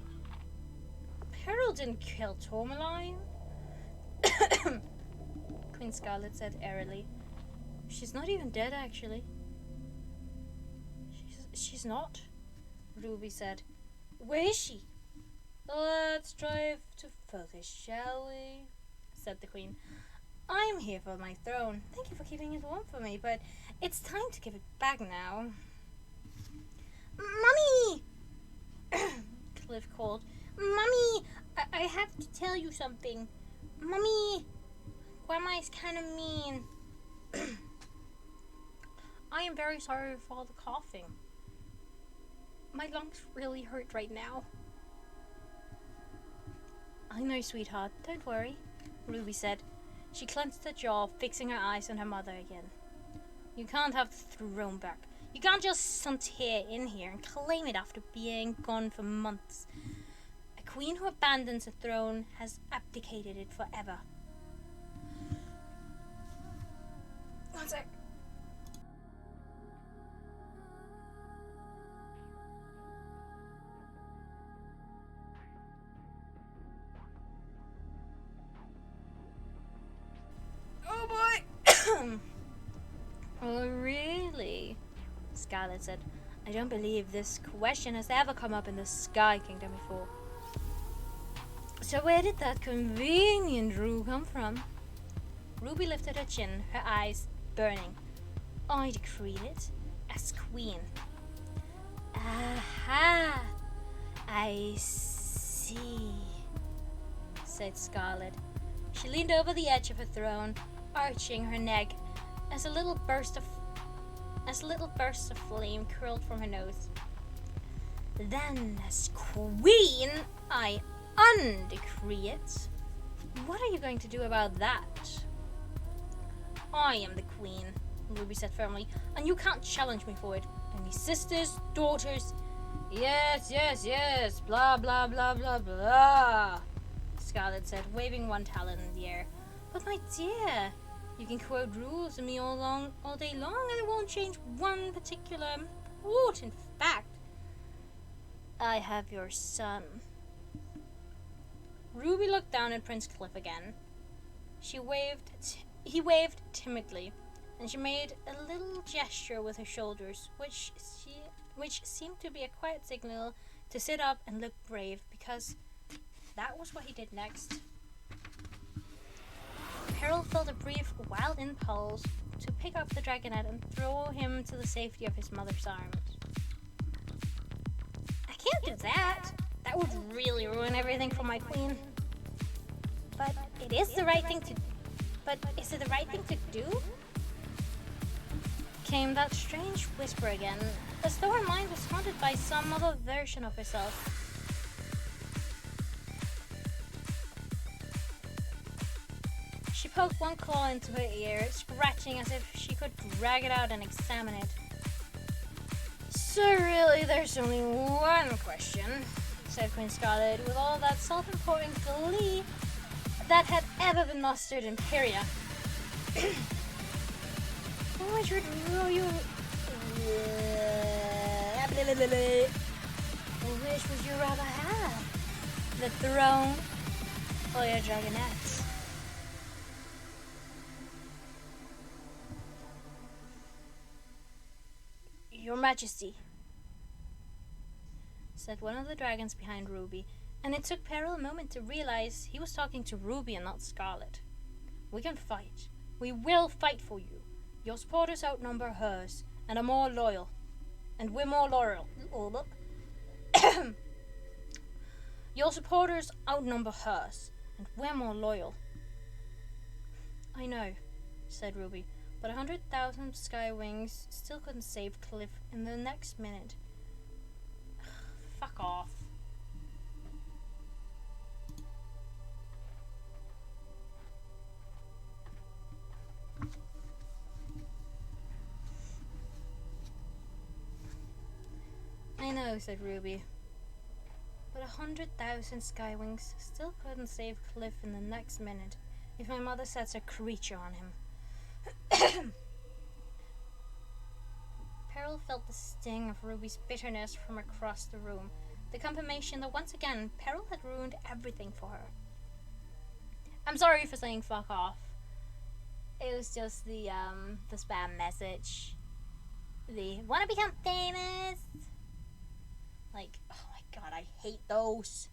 Peril didn't kill Tourmaline. Queen Scarlet said airily. She's not even dead, actually. She's not, Ruby said. Where is she? Let's drive to focus, shall we? Said the Queen. I'm here for my throne. Thank you for keeping it warm for me, but it's time to give it back now. Mummy! Cliff called. Mummy, I have to tell you something. Mummy! Grandma is kind of mean. I am very sorry for all the coughing. My lungs really hurt right now. I know, sweetheart. Don't worry, Ruby said. She clenched her jaw, fixing her eyes on her mother again. You can't have the throne back. You can't just saunter in here and claim it after being gone for months. A queen who abandons a throne has abdicated it forever. One sec. Oh boy! Oh really? Scarlet said. I don't believe this question has ever come up in the Sky Kingdom before. So where did that convenient rule come from? Ruby lifted her chin, her eyes burning. I decreed it as queen. Aha! I see, said Scarlet. She leaned over the edge of her throne, arching her neck as a little burst of flame curled from her nose. Then, as queen, I undecree it. What are you going to do about that? I am the queen, Ruby said firmly, and you can't challenge me for it. Any sisters, daughters? Yes, blah, blah, blah, blah, blah, Scarlet said, waving one talon in the air. But my dear, you can quote rules to me all day long, and it won't change one particular important fact. I have your son. Ruby looked down at Prince Cliff again. He waved timidly, and she made a little gesture with her shoulders, which seemed to be a quiet signal to sit up and look brave, because that was what he did next. Peril felt a brief, wild impulse to pick up the dragonette and throw him to the safety of his mother's arms. I can't do that. That would really ruin everything for my queen. But it is the right thing to. But is it the right thing to do? Came that strange whisper again, as though her mind was haunted by some other version of herself. She poked one claw into her ear, scratching as if she could drag it out and examine it. So really, there's only one question, said Queen Scarlet, with all that self-important glee that had ever been mustered in Peria. Which would you rather have? The throne or your dragonette? Your Majesty, said one of the dragons behind Ruby, and it took Peril a moment to realize he was talking to Ruby and not Scarlet. We can fight. We will fight for you. Your supporters outnumber hers and are more loyal. And we're more loyal. Your supporters outnumber hers, and we're more loyal. I know, said Ruby, but 100,000 Sky Wings still couldn't save Cliff in the next minute. Fuck off. I know, said Ruby, but 100,000 Sky Wings still couldn't save Cliff in the next minute if my mother sets a creature on him. Peril felt the sting of Ruby's bitterness from across the room, the confirmation that once again Peril had ruined everything for her. I'm sorry for saying fuck off. It was just the spam message. The wanna become famous? Like, oh my god, I hate those.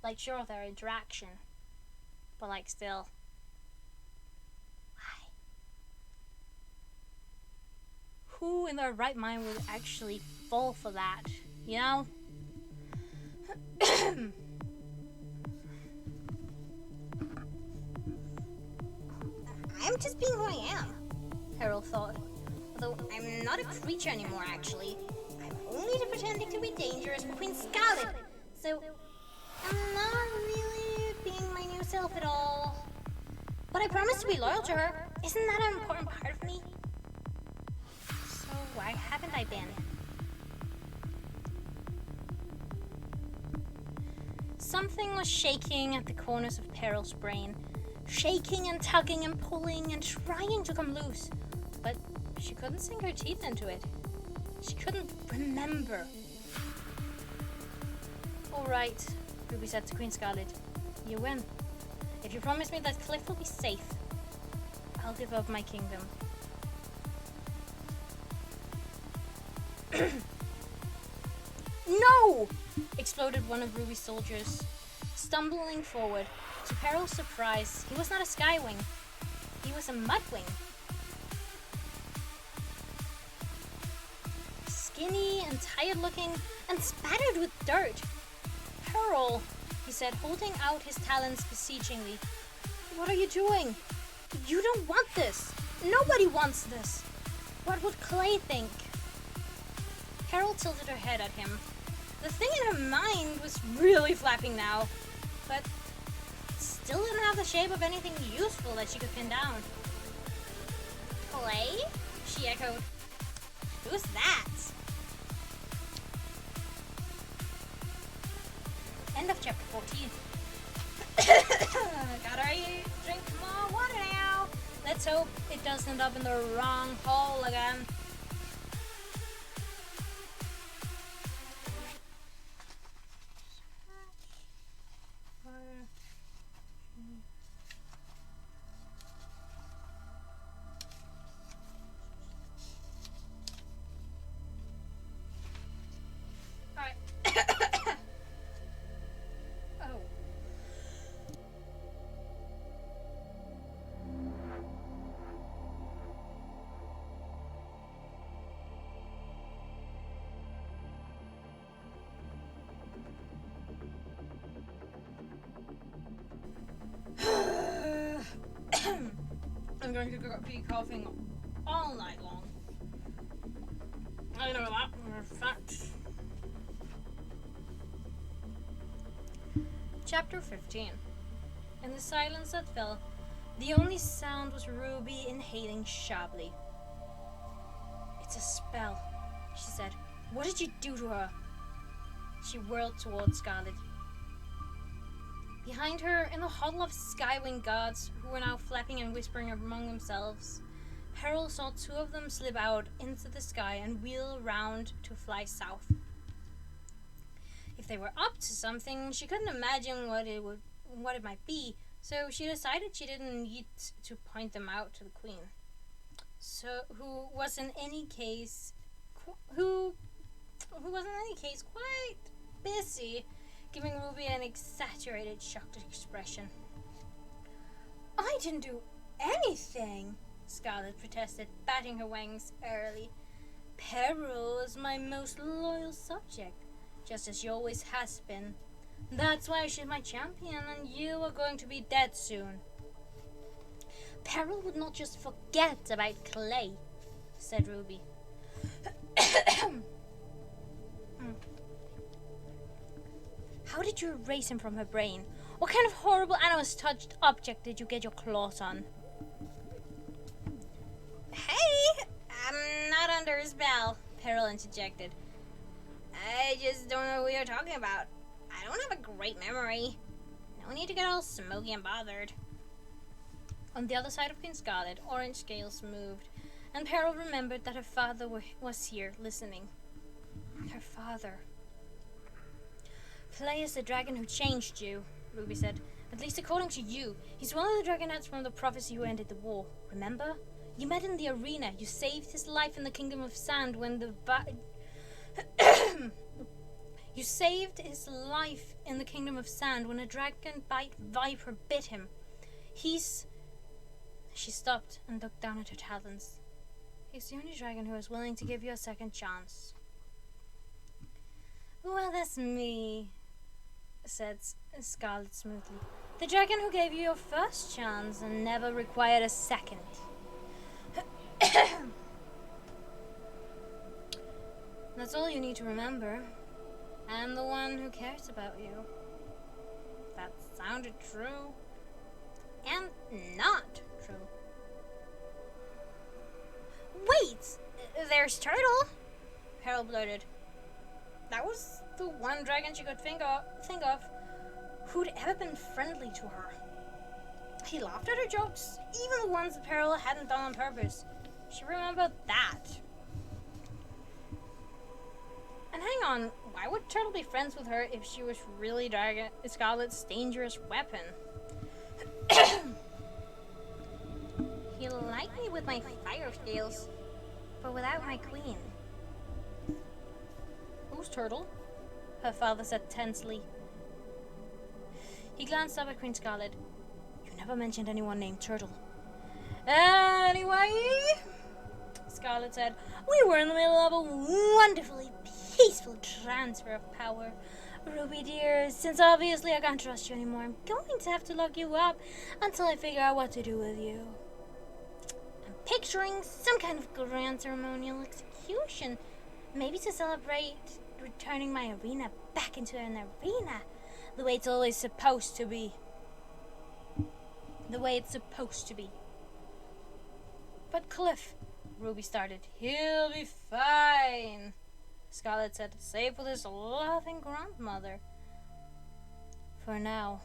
Like, sure, they're interaction, but like, still. Why? Who in their right mind would actually fall for that, you know? I'm just being who I am, Peril thought. Although I'm not a creature anymore, actually. I'm only pretending to be dangerous for Queen Scarlet. So, I'm not really being my new self at all. But I promise to be loyal to her. Isn't that an important part of me? So why haven't I been? Something was shaking at the corners of Peril's brain. Shaking and tugging and pulling and trying to come loose. But she couldn't sink her teeth into it. She couldn't remember. All right, Ruby said to Queen Scarlet. You win. If you promise me that Cliff will be safe, I'll give up my kingdom. No! Exploded one of Ruby's soldiers. Stumbling forward, to Peril's surprise, he was not a Skywing. He was a Mudwing. Skinny and tired looking and spattered with dirt. Peril, he said, holding out his talons beseechingly. What are you doing? You don't want this. Nobody wants this. What would Clay think? Peril tilted her head at him. The thing in her mind was really flapping now, but still didn't have the shape of anything useful that she could pin down. Clay? She echoed. Who's that? End of chapter 14. Gotta drink more water now. Let's hope it doesn't end up in the wrong hole again. I'm going to be coughing all night long. I know that for a fact. Chapter 15. In the silence that fell, the only sound was Ruby inhaling sharply. It's a spell, she said. What did you do to her? She whirled towards Scarlet. Behind her, in the huddle of Skywing guards, who were now flapping and whispering among themselves, Peril saw two of them slip out into the sky and wheel around to fly south. If they were up to something, she couldn't imagine what it might be, so she decided she didn't need to point them out to the Queen. So, who was in any case quite busy giving Ruby an exaggerated, shocked expression. I didn't do anything, Scarlet protested, batting her wings airily. Peril is my most loyal subject, just as she always has been. That's why she's my champion, and you are going to be dead soon. Peril would not just forget about Clay, said Ruby. How did you erase him from her brain? What kind of horrible animus-touched object did you get your claws on? Hey! I'm not under his spell, Peril interjected. I just don't know who you're talking about. I don't have a great memory. No need to get all smoky and bothered. On the other side of Queen Scarlet, orange scales moved, and Peril remembered that her father was here, listening. Her father. Clay is the dragon who changed you, Ruby said. At least according to you. He's one of the dragonets from the prophecy who ended the war. Remember? You met in the arena. You saved his life in the Kingdom of Sand when the You saved his life in the Kingdom of Sand when a dragon-bite viper bit him. She stopped and looked down at her talons. He's the only dragon who is willing to give you a second chance. Well, that's me, said Scarlet smoothly. The dragon who gave you your first chance and never required a second. That's all you need to remember. I'm the one who cares about you. That sounded true. And not true. Wait! There's Turtle! Peril blurted. That was the one dragon she could think of who'd ever been friendly to her. He laughed at her jokes, even the ones that Peril hadn't done on purpose. She remembered that. And hang on, why would Turtle be friends with her if she was really Scarlet's dangerous weapon? He liked me with my fire scales, but without my queen. Who's Turtle? Her father said tensely. He glanced up at Queen Scarlet. You never mentioned anyone named Turtle. Anyway, Scarlet said, we were in the middle of a wonderfully peaceful transfer of power. Ruby dear, since obviously I can't trust you anymore, I'm going to have to lock you up until I figure out what to do with you. I'm picturing some kind of grand ceremonial execution, maybe to celebrate returning my arena back into an arena, the way it's always supposed to be. The way it's supposed to be. But Cliff, Ruby started. He'll be fine, Scarlet said, safe with his loving grandmother. For now.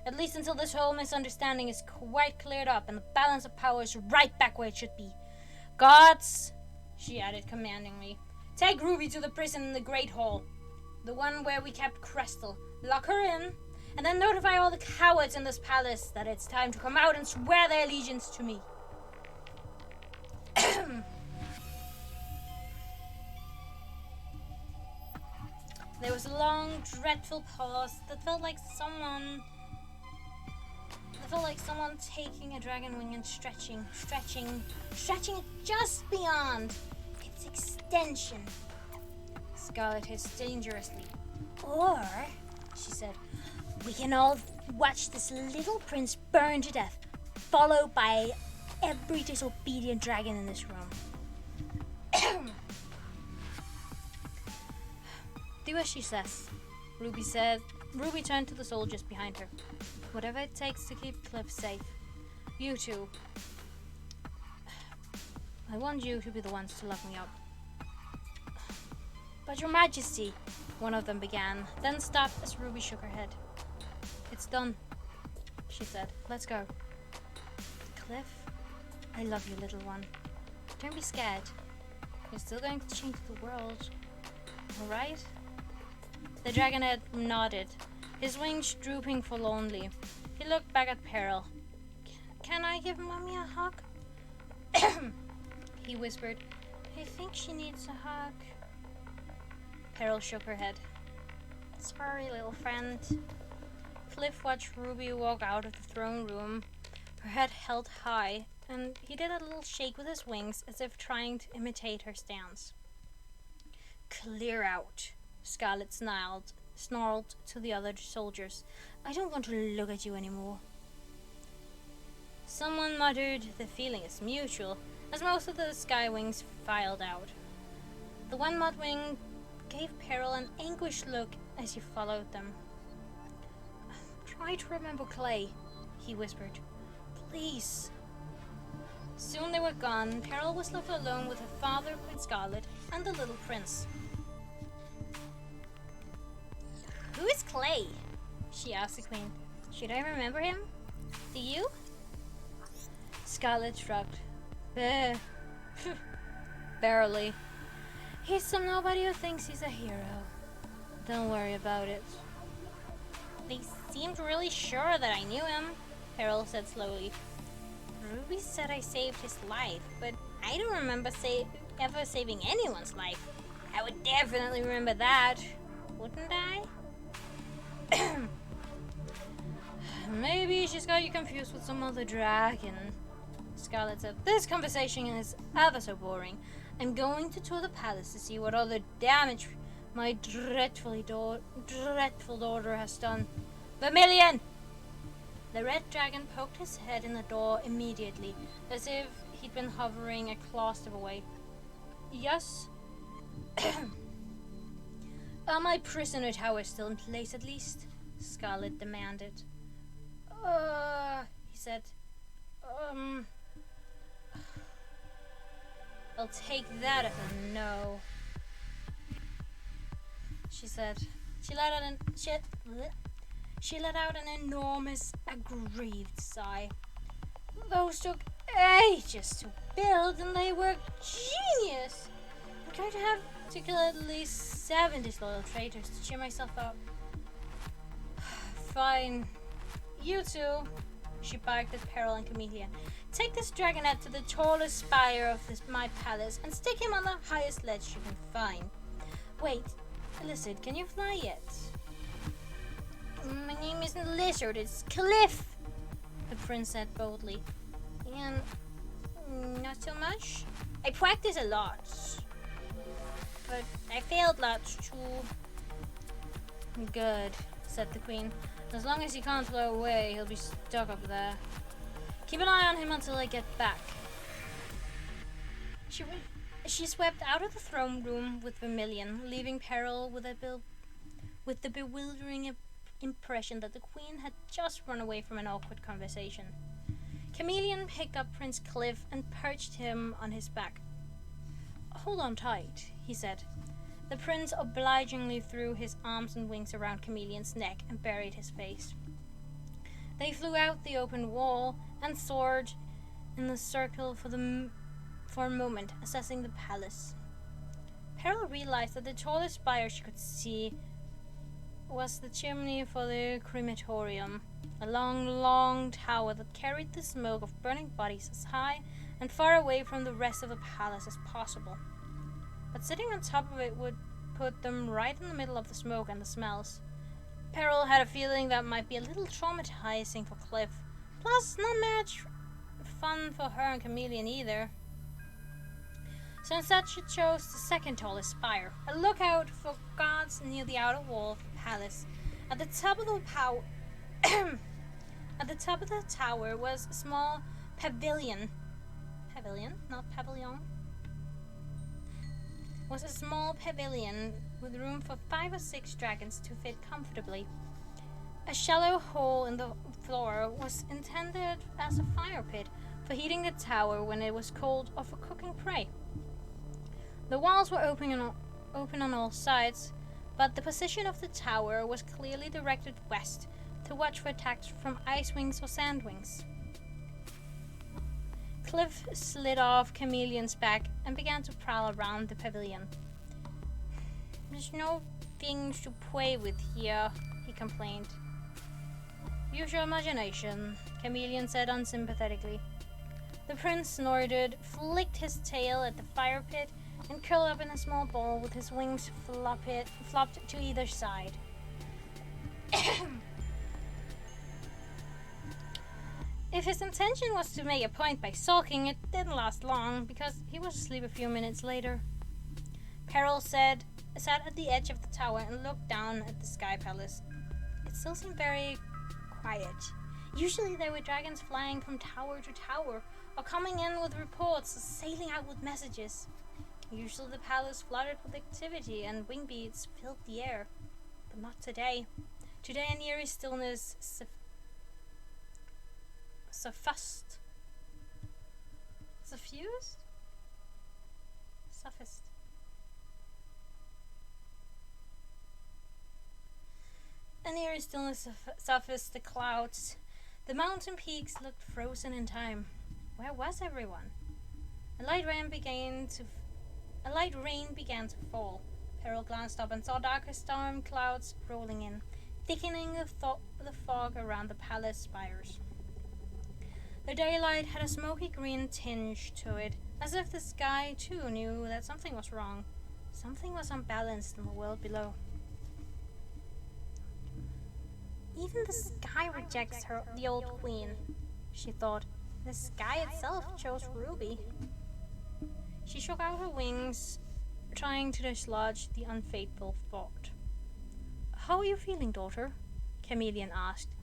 At least until this whole misunderstanding is quite cleared up and the balance of power is right back where it should be. Guards, she added commandingly, take Ruby to the prison in the Great Hall. The one where we kept Crystal. Lock her in, and then notify all the cowards in this palace that it's time to come out and swear their allegiance to me. There was a long, dreadful pause that felt like someone taking a dragon wing and stretching it just beyond its extension. Scarlet hissed dangerously. Or, she said, we can all watch this little prince burn to death, followed by every disobedient dragon in this room. Do as she says, Ruby said. Ruby turned to the soldiers behind her. Whatever it takes to keep Cliff safe. You two. I want you to be the ones to lock me up. But your majesty, one of them began, then stopped as Ruby shook her head. It's done, she said. Let's go. Cliff, I love you, little one. Don't be scared. You're still going to change the world, alright? The dragonhead nodded, his wings drooping forlornly. He looked back at Peril. Can I give Mommy a hug? He whispered. I think she needs a hug. Peril shook her head. Sorry, little friend. Cliff watched Ruby walk out of the throne room, her head held high, and he did a little shake with his wings as if trying to imitate her stance. Clear out, Scarlet snarled to the other soldiers. I don't want to look at you anymore. Someone muttered, the feeling is mutual, as most of the sky wings filed out. The one mud wing gave Peril an anguished look as he followed them. Try to remember Clay, he whispered. Please. Soon they were gone. Peril was left alone with her father, Queen Scarlet, and the little prince. Who is Clay? She asked the queen. Should I remember him? Do you? Scarlet shrugged. Barely. He's some nobody who thinks he's a hero. Don't worry about it. They seemed really sure that I knew him, Peril said slowly. Ruby said I saved his life, but I don't remember ever saving anyone's life. I would definitely remember that, wouldn't I? Maybe she's got you confused with some other dragon. Scarlet said, this conversation is ever so boring. I'm going to tour the palace to see what other damage my dreadful daughter has done. Vermilion! The red dragon poked his head in the door immediately, as if he'd been hovering a claw step away. Yes? Are my prisoner towers still in place at least? Scarlet demanded. He said. I'll take that as a no, she said. She let out an enormous, aggrieved sigh. Those took ages to build, and they were genius. I'm going to have to kill at least 7 disloyal traitors to cheer myself up. Fine. You two, she barked at Peril and Chameleon. Take this dragonette to the tallest spire of my palace and stick him on the highest ledge you can find. Wait, Lizard, can you fly yet? My name isn't Lizard, it's Cliff, the prince said boldly. And not so much? I practice a lot, but I failed lots too. Good, said the queen. As long as he can't fly away, he'll be stuck up there. Keep an eye on him until I get back. She swept out of the throne room with Vermilion, leaving Peril with the bewildering impression that the queen had just run away from an awkward conversation. Chameleon picked up Prince Cliff and perched him on his back. Hold on tight, he said. The prince obligingly threw his arms and wings around Chameleon's neck and buried his face. They flew out the open wall and soared in the circle for a moment, assessing the palace. Peril realized that the tallest spire she could see was the chimney for the crematorium, a long, long tower that carried the smoke of burning bodies as high and far away from the rest of the palace as possible. But sitting on top of it would put them right in the middle of the smoke and the smells. Peril had a feeling that might be a little traumatizing for Cliff, plus not much fun for her and Chameleon either. So instead she chose the second tallest spire, a lookout for guards near the outer wall of the palace. At the top of the tower was a small pavilion. Pavilion, not pavilion. Was a small pavilion with room for 5 or 6 dragons to fit comfortably. A shallow hole in the floor was intended as a fire pit for heating the tower when it was cold or for cooking prey. The walls were open on all sides, but the position of the tower was clearly directed west to watch for attacks from ice wings or sand wings. Cliff slid off Chameleon's back and began to prowl around the pavilion. There's no things to play with here, he complained. Use your imagination, Chameleon said unsympathetically. The prince snorted, flicked his tail at the fire pit, and curled up in a small ball with his wings flopped to either side. If his intention was to make a point by sulking, it didn't last long, because he was asleep a few minutes later. Peril sat at the edge of the tower and looked down at the Sky Palace. It still seemed very quiet. Usually there were dragons flying from tower to tower, or coming in with reports, or sailing out with messages. Usually the palace flooded with activity, and wing beats filled the air. But not today. Today an eerie stillness suffused. An eerie stillness suffused the clouds. The mountain peaks looked frozen in time. Where was everyone? A light rain began to fall. Peril glanced up and saw darker storm clouds rolling in, thickening the fog around the palace spires. The daylight had a smoky green tinge to it, as if the sky too knew that something was wrong. Something was unbalanced in the world below. Even the sky rejects the old queen, she thought. The sky itself chose Ruby. She shook out her wings, trying to dislodge the unfaithful thought. How are you feeling, daughter? Chameleon asked.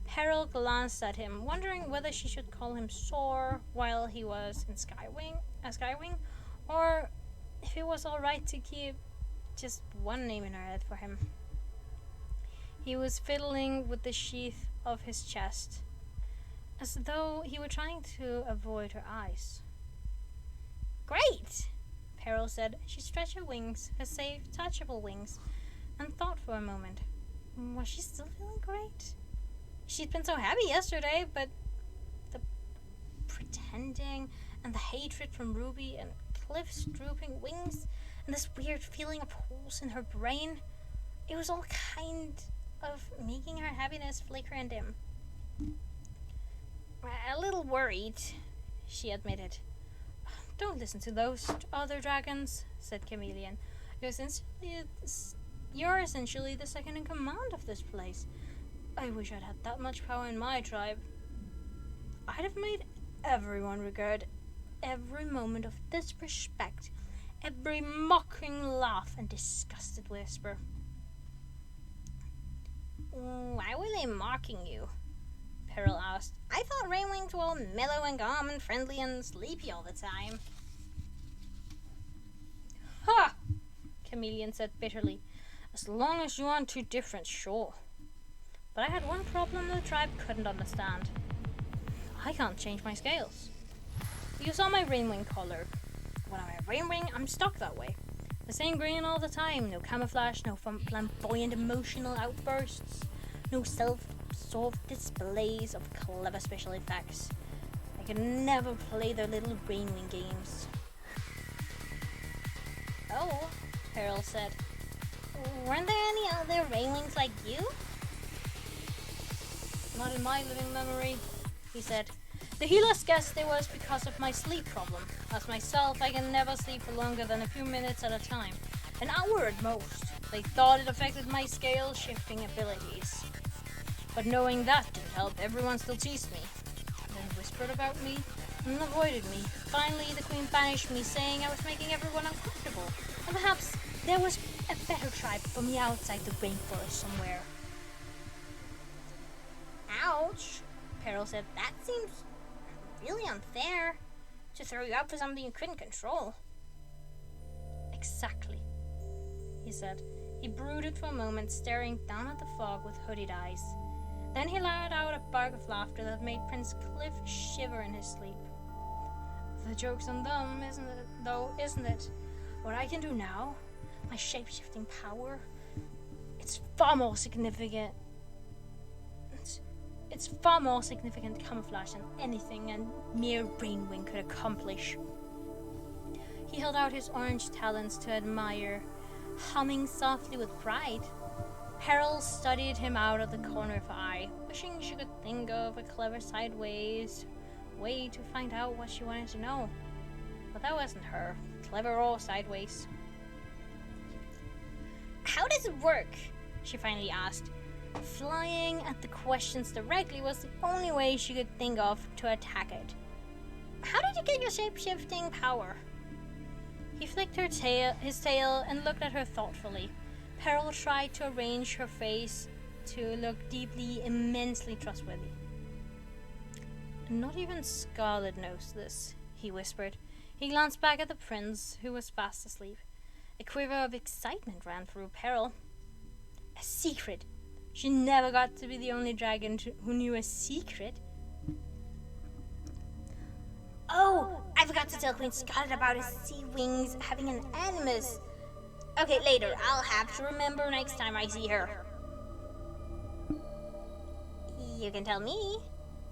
Peril glanced at him, wondering whether she should call him Soar while he was in Skywing, or if it was alright to keep just one name in her head for him. He was fiddling with the sheath of his chest, as though he were trying to avoid her eyes. "Great!" Peril said. She stretched her wings, her safe, touchable wings, and thought for a moment. Was she still feeling great? She'd been so happy yesterday, but the pretending and the hatred from Ruby and Cliff's drooping wings and this weird feeling of holes in her brain, it was all kind of making her happiness flicker and dim. "A little worried," she admitted. "Don't listen to those other dragons," said Chameleon. You're essentially the second in command of this place. I wish I'd had that much power in my tribe. I'd have made everyone regret every moment of disrespect, every mocking laugh and disgusted whisper." "Why were they mocking you?" Peril asked. "I thought Rainwings were all mellow and calm and friendly and sleepy all the time." "Ha!" Chameleon said bitterly. "As long as you aren't too different, sure. But I had one problem the tribe couldn't understand. I can't change my scales. You saw my rainwing color. When I'm a rainwing, I'm stuck that way. The same green all the time. No camouflage, no flamboyant emotional outbursts, no self-absorbed displays of clever special effects. I could never play their little rainwing games." "Oh," Peril said. "Weren't there any other rainwings like you?" "Not in my living memory," he said. "The healers guessed it was because of my sleep problem. As myself, I can never sleep for longer than a few minutes at a time. An hour at most. They thought it affected my scale shifting abilities. But knowing that didn't help, everyone still teased me. Then whispered about me and avoided me. Finally, the queen banished me, saying I was making everyone uncomfortable. And perhaps there was a better tribe for me outside the rainforest somewhere." "Ouch," Peril said. "That seems really unfair, to throw you out for something you couldn't control." "Exactly," he said. He brooded for a moment, staring down at the fog with hooded eyes. Then he let out a bark of laughter that made Prince Cliff shiver in his sleep. "The joke's on them, isn't it? What I can do now, my shape-shifting power, it's far more significant camouflage than anything a mere rainwing could accomplish." He held out his orange talons to admire, humming softly with pride. Peril studied him out of the corner of her eye, wishing she could think of a clever sideways way to find out what she wanted to know. But that wasn't her, clever or sideways. "How does it work?" she finally asked. Flying at the questions directly was the only way she could think of to attack it. "How did you get your shape-shifting power?" He flicked his tail and looked at her thoughtfully. Peril tried to arrange her face to look deeply, immensely trustworthy. "Not even Scarlet knows this," he whispered. He glanced back at the prince, who was fast asleep. A quiver of excitement ran through Peril. A secret! She never got to be the only dragon who knew a secret. "Oh, I forgot to tell Queen Scarlet about his sea wings having an animus. Okay, later. I'll have to remember next time I see her." "You can tell me,"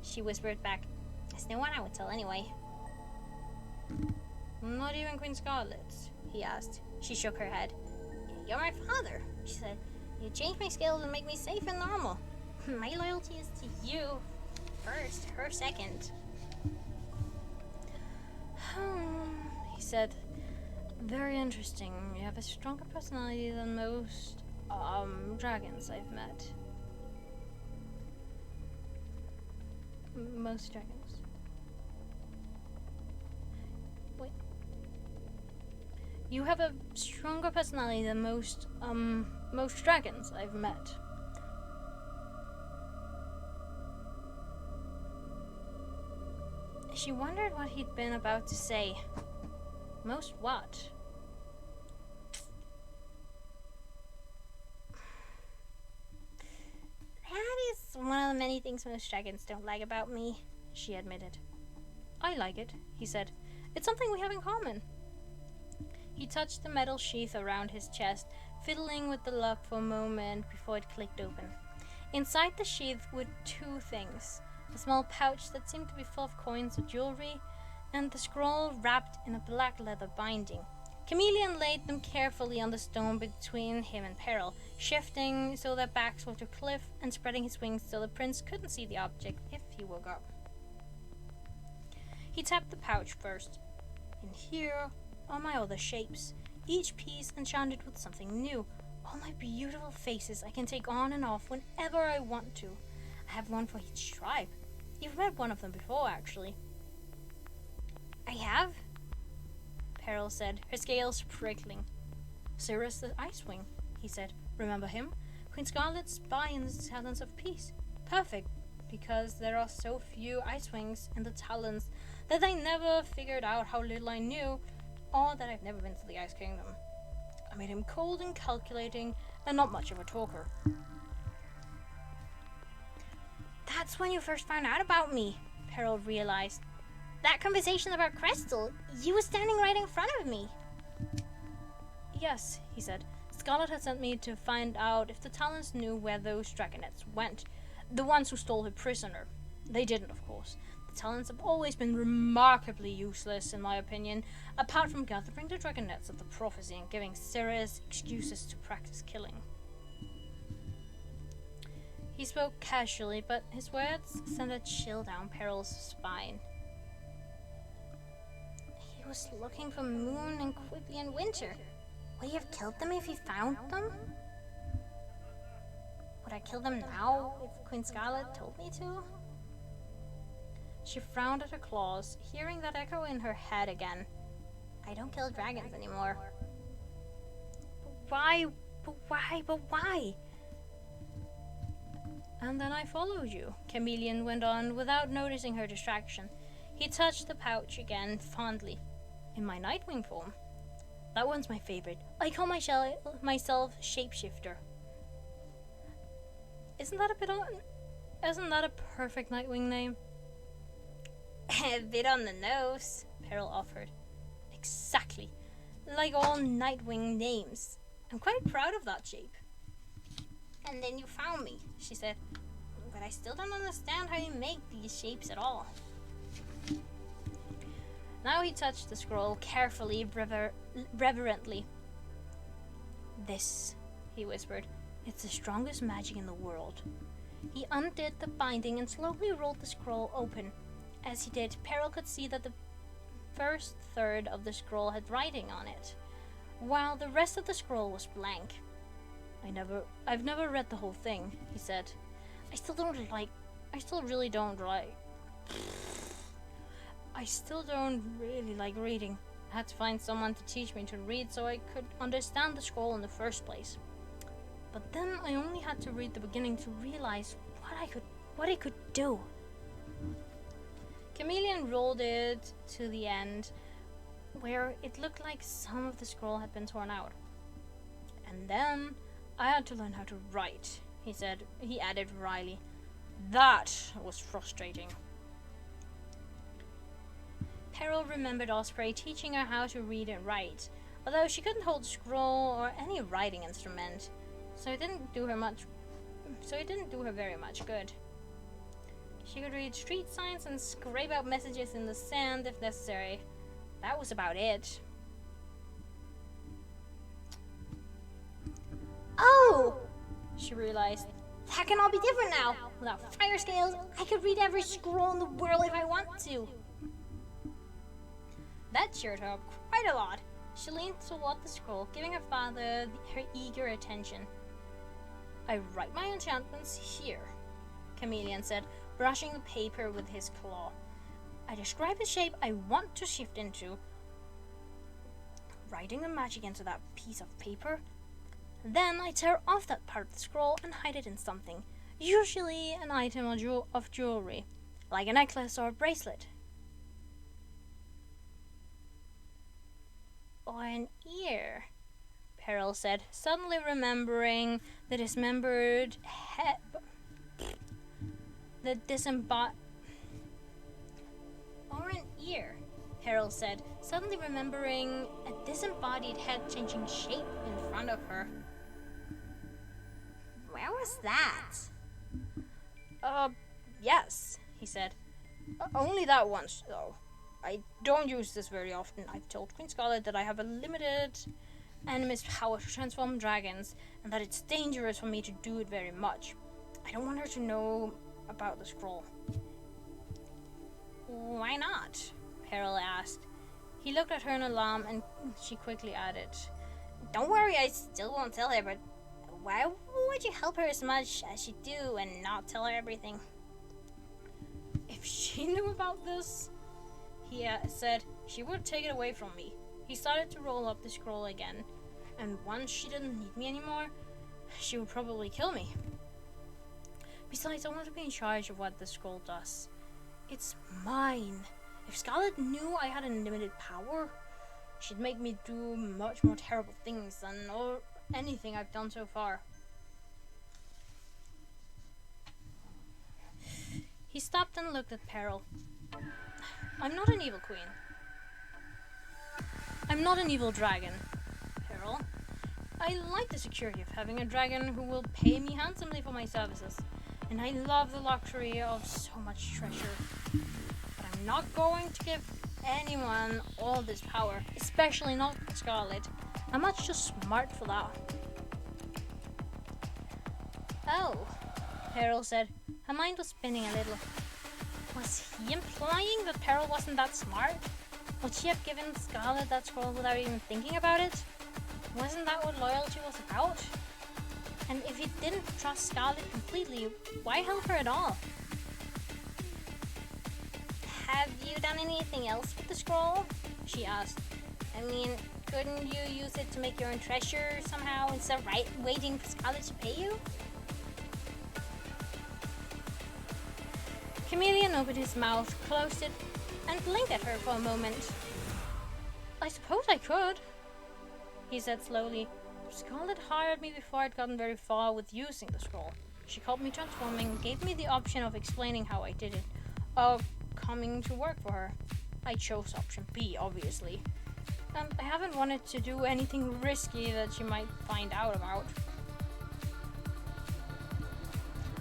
she whispered back. "There's no one I would tell anyway." "Not even Queen Scarlet?" he asked. She shook her head. "You're my father," she said. "You change my scales and make me safe and normal. My loyalty is to you first, her second." He said. "Very interesting. You have a stronger personality than most dragons I've met." Most dragons. Wait. "You have a stronger personality than most dragons I've met." She wondered what he'd been about to say. Most what? That is one of the many things most dragons don't like about me, she admitted. I like it, he said. It's something we have in common. He touched the metal sheath around his chest, fiddling with the lock for a moment before it clicked open. Inside the sheath were two things: a small pouch that seemed to be full of coins or jewelry, and the scroll wrapped in a black leather binding. Chameleon laid them carefully on the stone between him and Peril, shifting so their backs were to cliff and spreading his wings so the prince couldn't see the object if he woke up. He tapped the pouch first. In here are my other shapes, each piece enchanted with something new. All my beautiful faces I can take on and off whenever I want to. I have one for each tribe. You've met one of them before, actually. I have? Peril said, her scales prickling. Cirrus the Icewing, he said. Remember him? Queen Scarlet's spy in the Talons of Peace. Perfect, because there are so few Icewings in the Talons that I never figured out how little I knew, or that I've never been to the Ice Kingdom. I made him cold and calculating, and not much of a talker. That's when you first found out about me, Peril realized. That conversation about Crystal, you were standing right in front of me. Yes, he said. Scarlet had sent me to find out if the Talons knew where those dragonets went. The ones who stole her prisoner. They didn't, of course. The Talons have always been remarkably useless, in my opinion, apart from gathering the dragonets of the prophecy and giving Cirrus excuses to practice killing. He spoke casually, but his words sent a chill down Peril's spine. He was looking for Moon and Quippy and Winter. Would he have killed them if he found them? Would I kill them now if Queen Scarlet told me to? She frowned at her claws, hearing that echo in her head again. I don't kill dragons anymore. But why? But why? And then I followed you, Chameleon went on without noticing her distraction. He touched the pouch again fondly. In my Nightwing form. That one's my favorite. I call myself Shapeshifter. Isn't that a perfect Nightwing name? A bit on the nose, Peril offered. Exactly. Like all Nightwing names. I'm quite proud of that shape. And then you found me, she said. But I still don't understand how you make these shapes at all. Now he touched the scroll carefully, reverently. This, he whispered, it's the strongest magic in the world. He undid the binding and slowly rolled the scroll open. As he did, Peril could see that the first third of the scroll had writing on it, while the rest of the scroll was blank. I've never read the whole thing, he said. I still really don't really like reading. I had to find someone to teach me to read so I could understand the scroll in the first place. But then I only had to read the beginning to realize what I could do. Chameleon rolled it to the end, where it looked like some of the scroll had been torn out. And then I had to learn how to write, he said. He added wryly. That was frustrating. Peril remembered Osprey teaching her how to read and write, although she couldn't hold a scroll or any writing instrument, so it didn't do her very much good. She could read street signs and scrape out messages in the sand if necessary. That was about it. Oh! She realized. That can all be different now. Without fire scales, I could read every scroll in the world if I want to. That cheered her up quite a lot. She leaned toward the scroll, giving her father her eager attention. I write my enchantments here, Chameleon said, brushing the paper with his claw. I describe the shape I want to shift into, writing the magic into that piece of paper. Then I tear off that part of the scroll and hide it in something, usually an item of jewelry, like a necklace or a bracelet. or an ear, Peril said, suddenly remembering the dismembered head. The or an ear, Peril said, suddenly remembering a disembodied head changing shape in front of her. Where was that? Yes, he said. Only that once, though. I don't use this very often. I've told Queen Scarlet that I have a limited enemy's power to transform dragons, and that it's dangerous for me to do it very much. I don't want her to know about the scroll. Why not? Peril asked. He looked at her in alarm, and she quickly added, Don't worry, I still won't tell her, but why would you help her as much as you do and not tell her everything? If she knew about this, he said, she would take it away from me. He started to roll up the scroll again, and once she didn't need me anymore, she would probably kill me. Besides, I want to be in charge of what the scroll does. It's mine. If Scarlet knew I had unlimited power, she'd make me do much more terrible things than anything I've done so far. He stopped and looked at Peril. I'm not an evil queen. I'm not an evil dragon, Peril. I like the security of having a dragon who will pay me handsomely for my services, and I love the luxury of so much treasure. But I'm not going to give anyone all this power, especially not Scarlet. I'm much too smart for that. Oh, Peril said. Her mind was spinning a little. Was he implying that Peril wasn't that smart? Would she have given Scarlet that scroll without even thinking about it? Wasn't that what loyalty was about? And if he didn't trust Scarlet completely, why help her at all? Have you done anything else with the scroll? She asked. I mean, couldn't you use it to make your own treasure somehow instead of waiting for Scarlet to pay you? Chameleon opened his mouth, closed it, and blinked at her for a moment. I suppose I could, he said slowly. Scarlet hired me before I'd gotten very far with using the scroll. She called me transforming, gave me the option of explaining how I did it, of coming to work for her. I chose option B, obviously. I haven't wanted to do anything risky that she might find out about.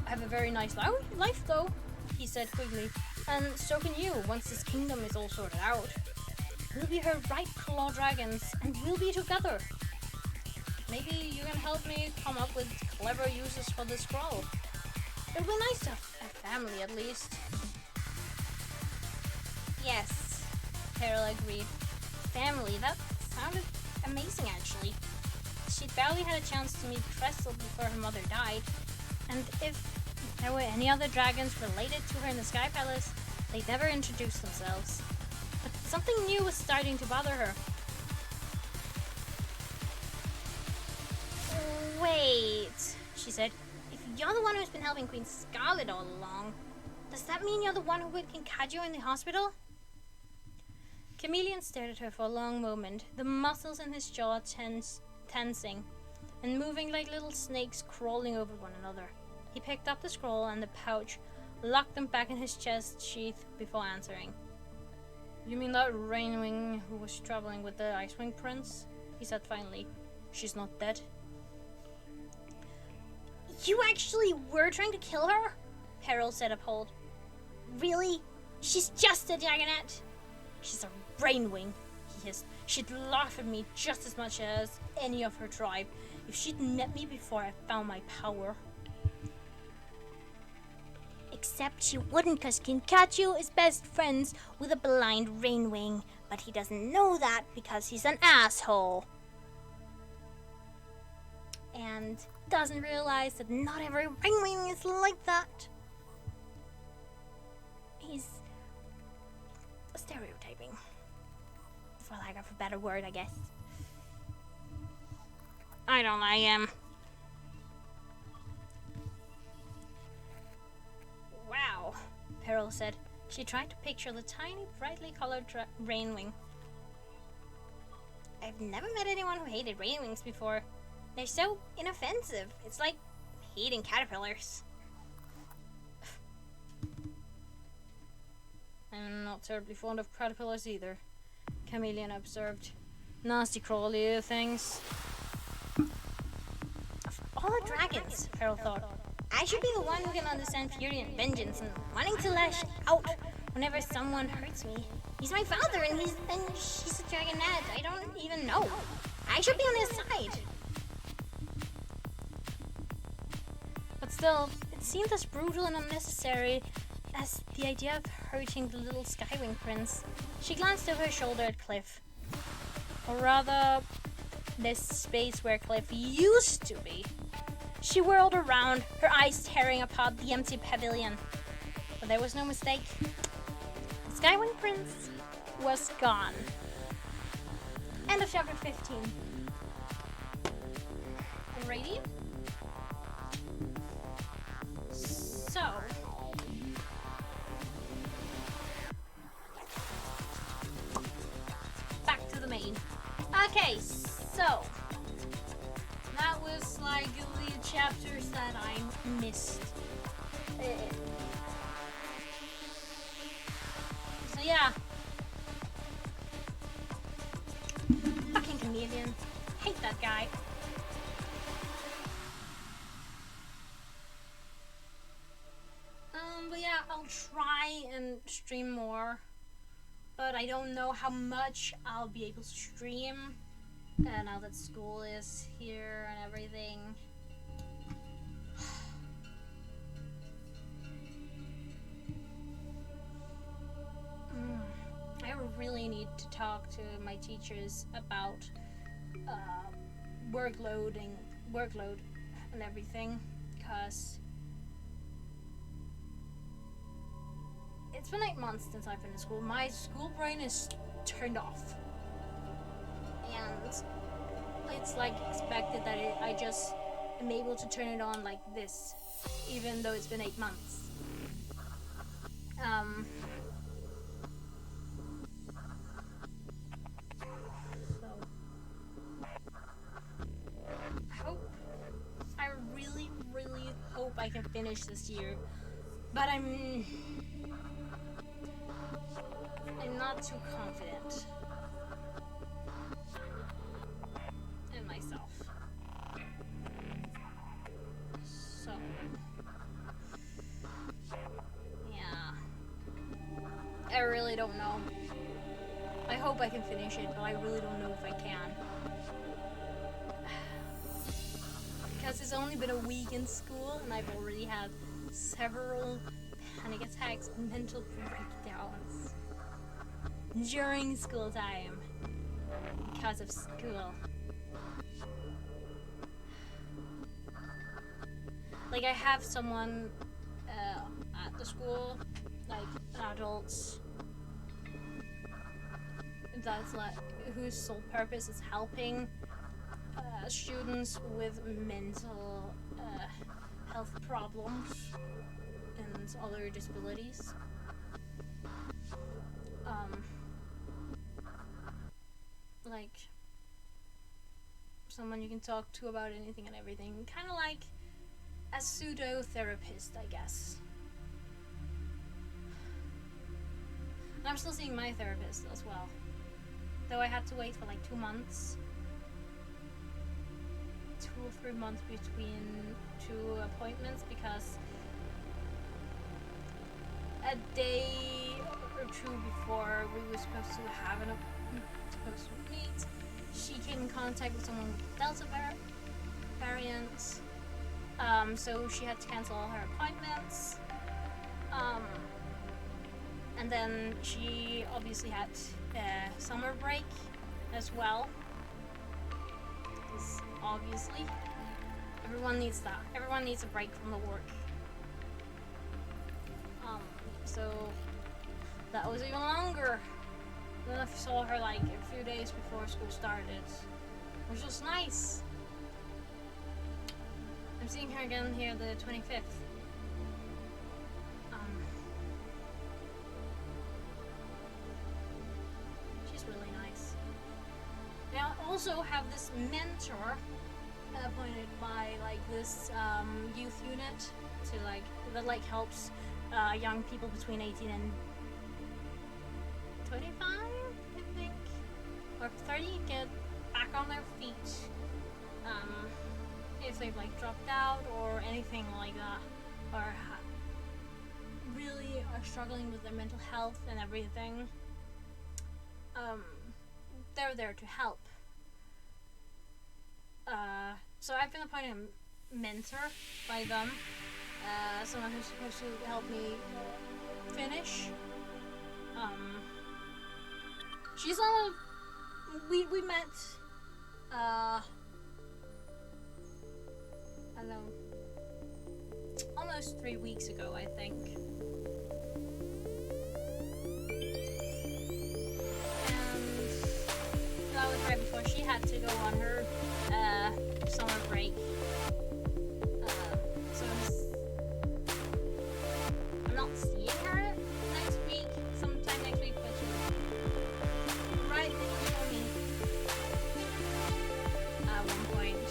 I have a very nice life though, he said quickly, and so can you once this kingdom is all sorted out. We'll be her right claw dragons, and we'll be together. Maybe you can help me come up with clever uses for the scroll. It'll be nice to have a family at least. Yes, Peril agreed. Family, that sounded amazing actually. She'd barely had a chance to meet Trestle before her mother died, and if there were any other dragons related to her in the Sky Palace, they'd never introduced themselves. But something new was starting to bother her. Wait, she said. If you're the one who's been helping Queen Scarlet all along, does that mean you're the one who put Kinkajou in the hospital? Chameleon stared at her for a long moment, the muscles in his jaw tensing, and moving like little snakes crawling over one another. He picked up the scroll and the pouch, locked them back in his chest sheath before answering. You mean that Rainwing who was traveling with the Icewing Prince? He said finally. She's not dead? You actually were trying to kill her? Peril said appalled. Really? She's just a dragonette. She's a Rainwing, he hissed. She'd laugh at me just as much as any of her tribe if she'd met me before I found my power. Except she wouldn't, because Kinkajou is best friends with a blind Rainwing, but he doesn't know that because he's an asshole. And doesn't realize that not every Rainwing is like that. He's stereotyping, for lack of a better word, I guess. I don't like him. Wow, Peril said. She tried to picture the tiny, brightly colored Rainwing. I've never met anyone who hated Rereading Wings before. They're so inoffensive. It's like hating caterpillars. I'm not terribly fond of caterpillars either, Chameleon observed. Nasty crawly things. Of all the dragons, Peril thought, I should be the one who can understand fury and vengeance and wanting to lash out whenever someone hurts me. He's my father and she's a dragonette. I don't even know. I should be on his side. But still, it seemed as brutal and unnecessary as the idea of hurting the little Skywing Prince. She glanced over her shoulder at Cliff. Or rather, this space where Cliff used to be. She whirled around, her eyes tearing apart the empty pavilion. But there was no mistake. The Skywing Prince was gone. End of chapter 15. Alrighty. So, back to the main. Okay, so that was like the chapters that I missed. So yeah. Fucking Chameleon. Hate that guy. But yeah, I'll try and stream more. But I don't know how much I'll be able to stream. Now that school is here and everything. I really need to talk to my teachers about workload and everything, because it's been 8 months since I've been in school. My school brain is turned off, and it's like expected that I just am able to turn it on like this, even though it's been 8 months. I really hope I can finish this year, but I'm not too confident in myself. So, yeah, I really don't know. I hope I can finish it, but I really don't know if I can. Because it's only been a week in school and I've already had several panic attacks and mental breakdowns during school time because of school. Like, I have someone at the school, like adults, that's like whose sole purpose is helping students with mental health problems and other disabilities. Like someone you can talk to about anything and everything, kind of like a pseudo therapist, I guess. And I'm still seeing my therapist as well, though I had to wait for like 2 months. 2 or 3 months between 2 appointments, because a day or 2 before we were supposed to meet, she came in contact with someone with Delta variant, so she had to cancel all her appointments, and then she obviously had summer break as well. Obviously, everyone needs that. Everyone needs a break from the work. So that was even longer. Then I saw her like a few days before school started, which was nice. I'm seeing her again here the 25th. She's really nice. Now, also have this mentor appointed by like this youth unit to like that like helps young people between 18 and 25, I think, or 30 get back on their feet if they've like dropped out or anything like that, or really are struggling with their mental health and everything. They're there to help. So I've been appointed a mentor by them, someone who's supposed to help me finish. She's on a... We met, I don't know, almost 3 weeks ago, I think. And that was right before she had to go on her summer break. So I'm not seeing her next week, sometime next week, but she's right next to me at one point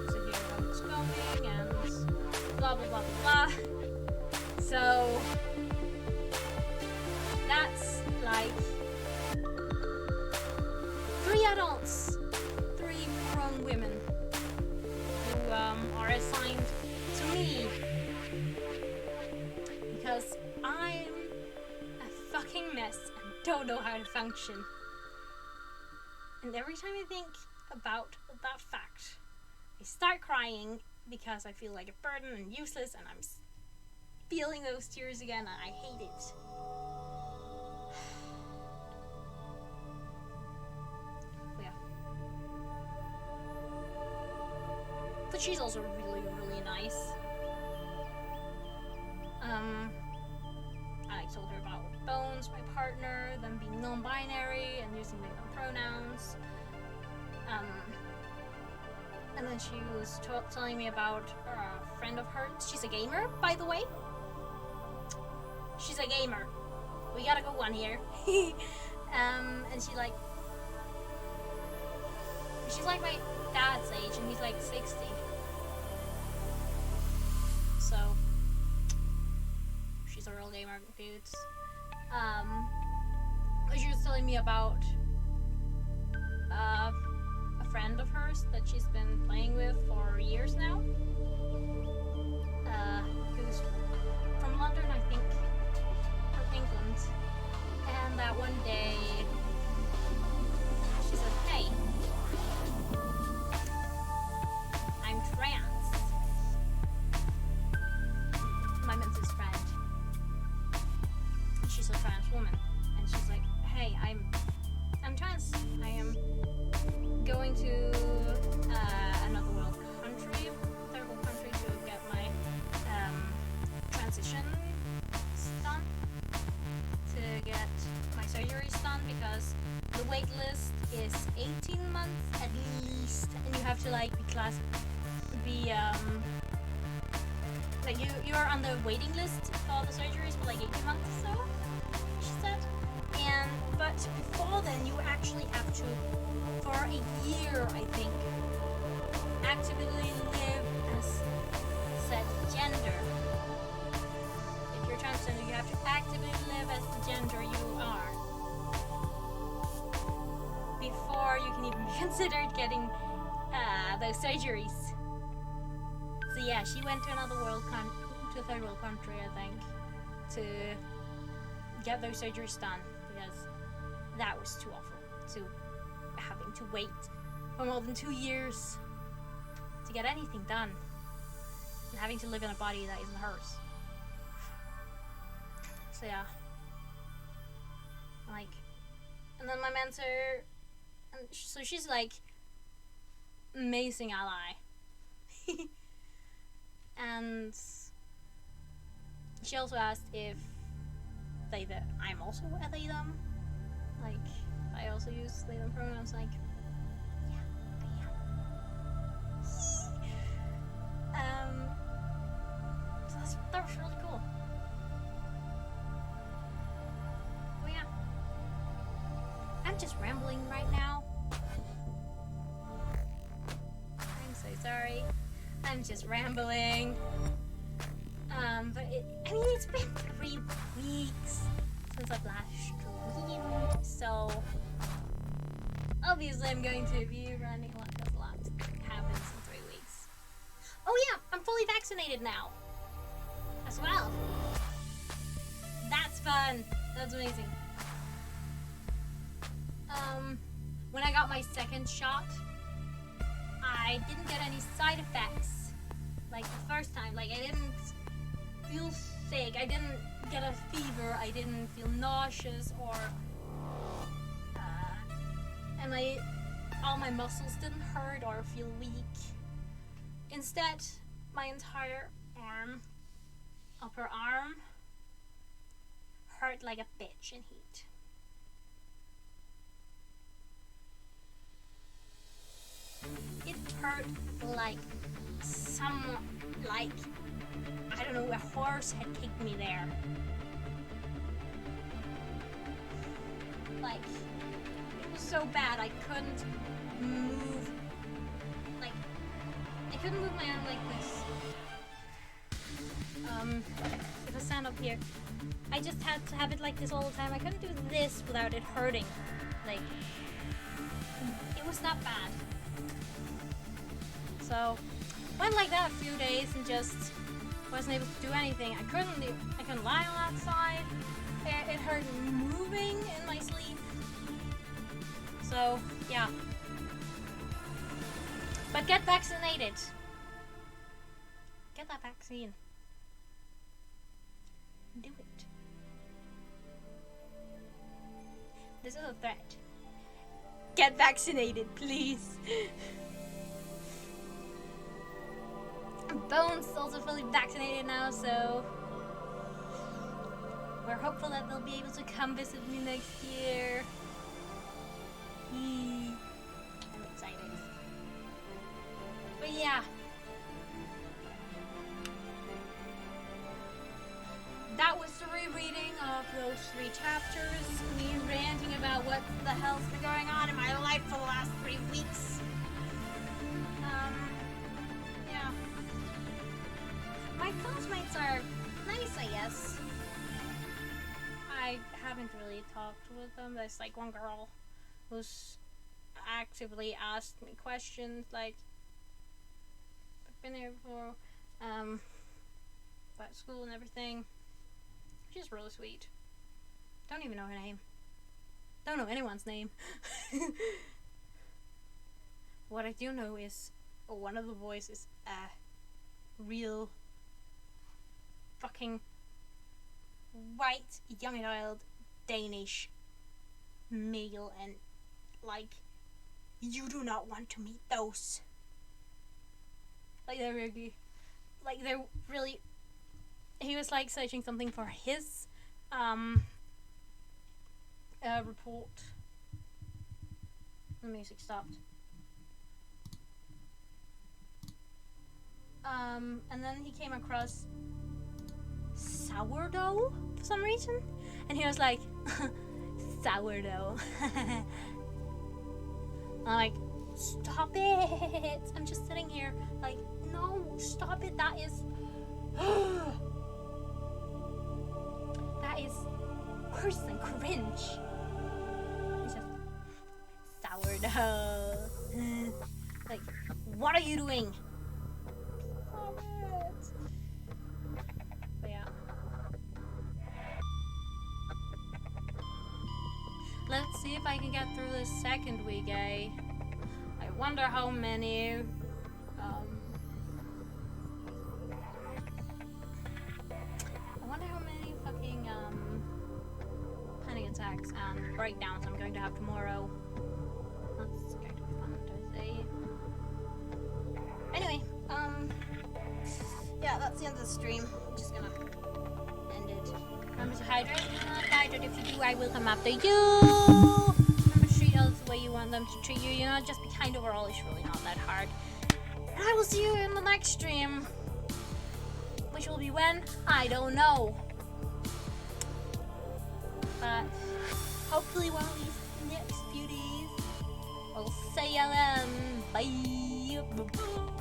to hear how it's going and blah blah blah blah blah. So that's like 3 adults, 3 grown women who are assigned to me because I'm a fucking mess and don't know how to function. And every time I think about that fact, I start crying because I feel like a burden and useless, and I'm feeling those tears again, and I hate it. But she's also really, really nice. I told her about Bones, my partner, them being non-binary and using they them pronouns. And then she was telling me about a friend of hers. She's a gamer, by the way. She's a gamer. We gotta go on here. And she's like my dad's age, and he's like 60. So she's a real gamer, dudes. She was telling me about a friend of hers that she's been playing with for years now. Who's from London, I think, or England. And that one day she said, "Hey, I'm trans." My mentor's friend. She's a trans woman, and she's like, "Hey, I'm trans. I am going to another world country, third world country, to get my transition done, to get my surgeries done, because the wait list is 18 months at least, and you have to like like you're on the waiting list for all the surgeries for like 18 months or so, she said. But before then you actually have to, for a year I think, actively live as said gender. If you're transgender, you have to actively live as the gender you are before you can even be considered getting those surgeries. So yeah, she went to another to a third world country, I think, to get those surgeries done, because that was too awful, to having to wait for more than 2 years to get anything done, and having to live in a body that isn't hers. So yeah, like, and then my mentor, and so she's like amazing ally. And she also asked if I'm also a they them, like I also use they them pronouns, like yeah I am. So that was really cool. Oh yeah, I'm just rambling right now. I'm just rambling. But it's been 3 weeks since I've last streamed, so obviously I'm going to be running a lot because a lot happens in 3 weeks. Oh yeah, I'm fully vaccinated now as well. That's fun. That's amazing. When I got my second shot, I didn't get any side effects like the first time. Like, I didn't feel sick, I didn't get a fever, I didn't feel nauseous, or and all my muscles didn't hurt or feel weak. Instead, my entire arm, upper arm, hurt like a bitch in heat. It hurt like I don't know, a horse had kicked me there. Like, it was so bad I couldn't move. Like, I couldn't move my arm like this. If I stand up here, I just had to have it like this all the time. I couldn't do this without it hurting. Like, it was that bad. So, went like that a few days and just wasn't able to do anything. I couldn't lie on that side. It hurt moving in my sleep. So, yeah. But get vaccinated. Get that vaccine. Do it. This is a threat. Get vaccinated, please. Bones also fully vaccinated now, so we're hopeful that they'll be able to come visit me next year. I'm excited. But yeah. That was the rereading of those 3 chapters. Me ranting about what the hell's been going on in my life for the last 3 weeks. Yeah. My classmates are nice, I guess. I haven't really talked with them. There's like one girl who's actively asked me questions, like, I've been here before, about school and everything. She's really sweet. Don't even know her name. Don't know anyone's name. What I do know is one of the boys is a real fucking white, young adult Danish male, and like, you do not want to meet those. Like, they're really, he was like searching something for his report. The music stopped. And then he came across sourdough for some reason, and he was like, sourdough. I'm like, stop it. I'm just sitting here like, no, stop it. That is that is worse than cringe. It's just sourdough. Like, what are you doing? Stop it. But yeah. Let's see if I can get through this second week, eh? I wonder how many fucking panic attacks and breakdowns I'm going to have tomorrow. That's going to be fun to see. Anyway, yeah, that's the end of the stream. I'm just gonna end it. Remember to hydrate. Hydrate. If you do, I will come after you. Remember to treat others the way you want them to treat you. You know, just be kind overall. It's really not that hard. And I will see you in the next stream, which will be when? I don't know. But hopefully one of these next few days. I'll see you then. Bye.